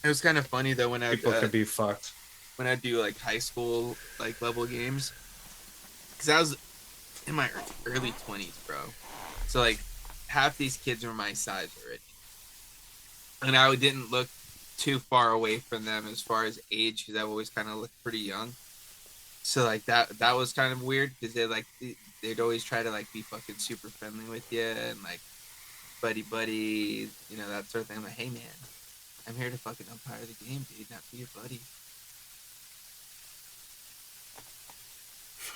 was kind of funny though when people could be fucked. When I do like high school like level games, because I was in my early 20s, bro. So like half these kids were my size already, and I didn't look too far away from them as far as age, because I've always kind of looked pretty young. So like that was kind of weird, because they'd always try to like be fucking super friendly with you and like buddy, that sort of thing. I'm like, hey man, I'm here to fucking umpire the game, dude, not be your buddy.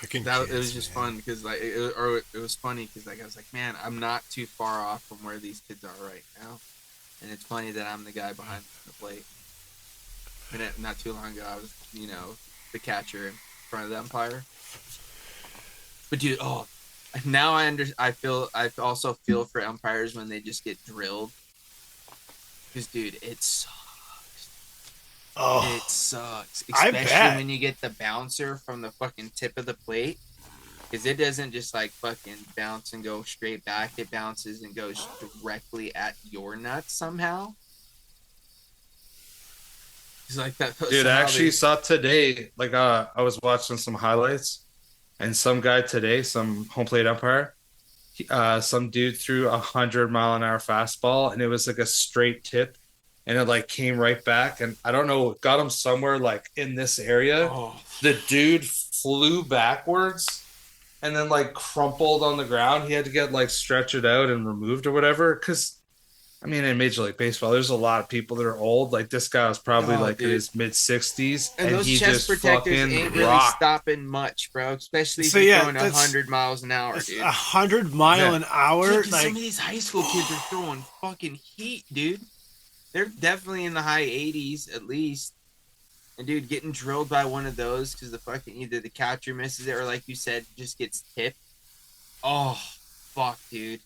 It was just fun because like it was funny because like I was like, man, I'm not too far off from where these kids are right now, and it's funny that I'm the guy behind the plate. And not too long ago, I was the catcher in front of the umpire. But dude, now I also feel for umpires when they just get drilled, because dude, it sucks. It sucks, especially when you get the bouncer from the fucking tip of the plate, because it doesn't just like fucking bounce and go straight back. It bounces and goes directly at your nuts somehow. It's like that. Dude, I actually saw today, like I was watching some highlights, and some guy today, some home plate umpire, some dude threw 100-mile-an-hour fastball, and it was like a straight tip. And it like came right back, and I don't know, got him somewhere like in this area. The dude flew backwards and then like crumpled on the ground. He had to get like stretched out and removed or whatever. Because I mean, in Major League Baseball, there's a lot of people that are old. Like this guy was probably in his mid-60s, and those he chest just protectors fucking ain't really stopping much, bro. Especially if you're throwing 100 miles an hour, dude. 100 mile an hour. Like, some of these high school kids are throwing fucking heat, dude. They're definitely in the high 80s at least. And dude, getting drilled by one of those because the fucking either the catcher misses it or like you said, just gets tipped. Oh, fuck, dude.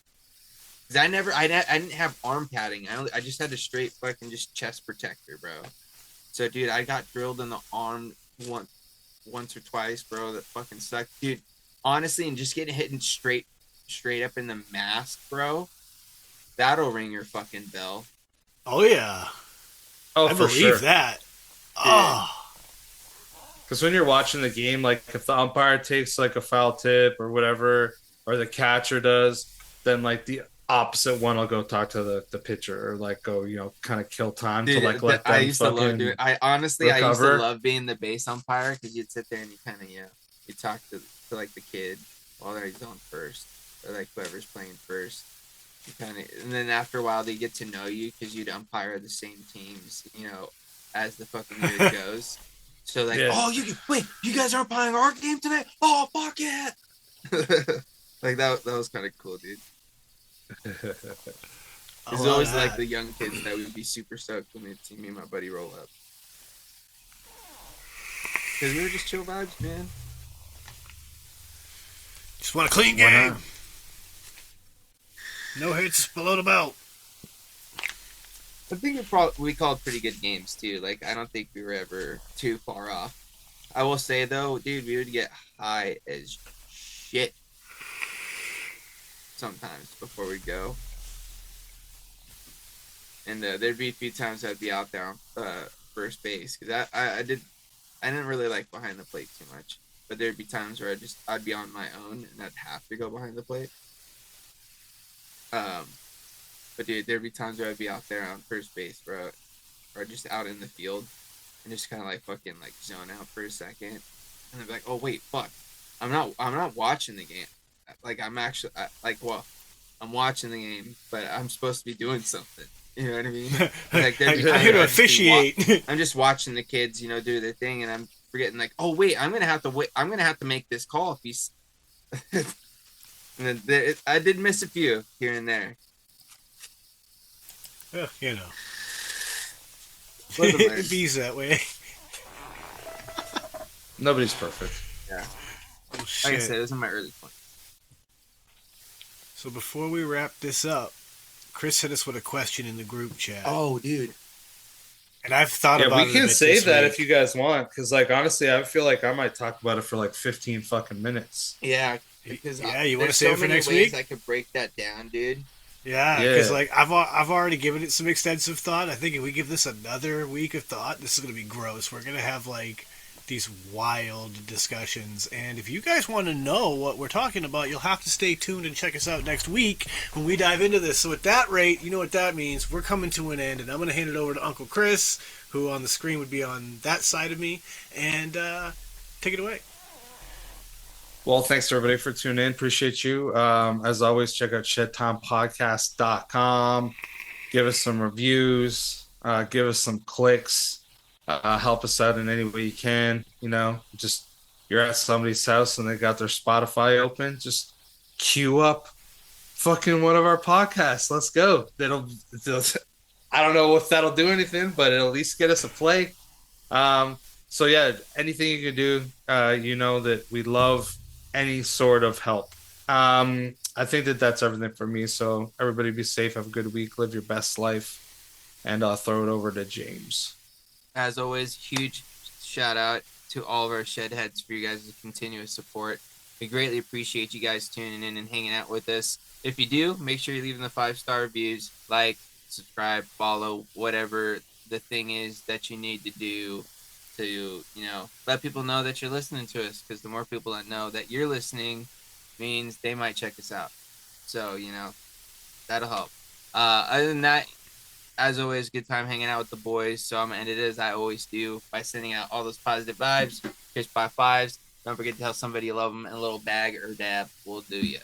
Because I didn't have arm padding. I just had a straight fucking just chest protector, bro. So dude, I got drilled in the arm once or twice, bro. That fucking sucked, dude. Honestly, and just getting hit straight up in the mask, bro. That'll ring your fucking bell. Oh yeah. Oh, I believe that. Because when you're watching the game, like if the umpire takes like a foul tip or whatever, or the catcher does, then like the opposite one will go talk to the pitcher or like go, kind of kill time to like let them I used to love, dude. I used to love being the base umpire, because you'd sit there and you kind of you talk to like the kid while they're going first, or like whoever's playing first. And then after a while they get to know you because you'd umpire the same teams, as the fucking year goes. So like, you guys aren't playing our game tonight? Oh, fuck yeah! Like that was kind of cool, dude. I It's love always like that. the young kids that would be super stoked when they see me and my buddy roll up. Because we were just chill vibes, man. Just want a clean Why game. not? No hits below the belt. I think we called pretty good games too. Like I don't think we were ever too far off. I will say though, dude, we would get high as shit sometimes before we go, and there'd be a few times I'd be out there on first base because I didn't really like behind the plate too much, but there'd be times where I'd be on my own and I'd have to go behind the plate. But dude, there'd be times where I'd be out there on first base, bro, or just out in the field, and just kind of like fucking like zone out for a second, and I'd be like, oh wait, fuck, I'm not watching the game. Like I'm actually well, I'm watching the game, but I'm supposed to be doing something. You know what I mean? Like I'm there'd be times here to where I'd just be officiate. I'm just watching the kids, do their thing, and I'm forgetting like, oh wait, I'm gonna have to wait. I'm gonna have to make this call if he's. And then I did miss a few here and there. You know. Wasn't there? It bees that way. Nobody's perfect. Yeah. Oh, Like I shit. said, this is my early point. So before we wrap this up, Chris hit us with a question in the group chat. Oh, dude. And I've thought Yeah, about it. we a can bit save this that week. if you guys want, because like honestly, I feel like I might talk about it for like 15 fucking minutes. Yeah, because Yeah, you wanna there's save it so for many next ways week? I could break that down, dude. Yeah, Yeah. because like I've already given it some extensive thought. I think if we give this another week of thought, this is gonna be gross. We're gonna have like these wild discussions, and if you guys want to know what we're talking about, you'll have to stay tuned and check us out next week when we dive into this. So at that rate, you know what that means. We're coming to an end, and I'm gonna hand it over to Uncle Chris, who on the screen would be on that side of me, and take it away. Well, thanks to everybody for tuning in. Appreciate you. As always, check out shedtimepodcast.com. Give us some reviews. Give us some clicks. Help us out in any way you can. Just you're at somebody's house and they got their Spotify open. Just queue up fucking one of our podcasts. Let's go. I don't know if that'll do anything, but it'll at least get us a play. So yeah, anything you can do, that we love any sort of help. I think that's everything for me. So everybody be safe, have a good week, live your best life, and I'll throw it over to James. As always, huge shout out to all of our Shedheads for you guys' continuous support. We greatly appreciate you guys tuning in and hanging out with us. If you do, make sure you're leaving the 5-star reviews, like, subscribe, follow, whatever the thing is that you need to do to, let people know that you're listening to us, because the more people that know that you're listening means they might check us out. So, that'll help. Other than that, as always, good time hanging out with the boys. So I'm going to end it as I always do by sending out all those positive vibes. Here's by fives. Don't forget to tell somebody you love them, and a little bag or dab will do you.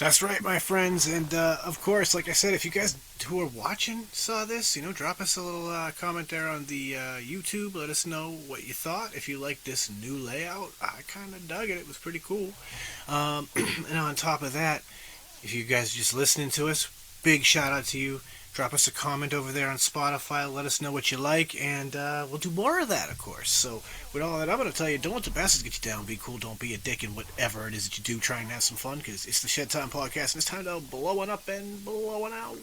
That's right, my friends, and of course, like I said, if you guys who are watching saw this, drop us a little comment there on the YouTube. Let us know what you thought. If you like this new layout, I kind of dug it. It was pretty cool. And on top of that, if you guys are just listening to us, big shout out to you. Drop us a comment over there on Spotify. Let us know what you like, and we'll do more of that, of course. So with all that, I'm going to tell you, don't let the bastards get you down. Be cool. Don't be a dick in whatever it is that you do. Try and have some fun, because it's the Shedtime Podcast, and it's time to blow one up and blow one out.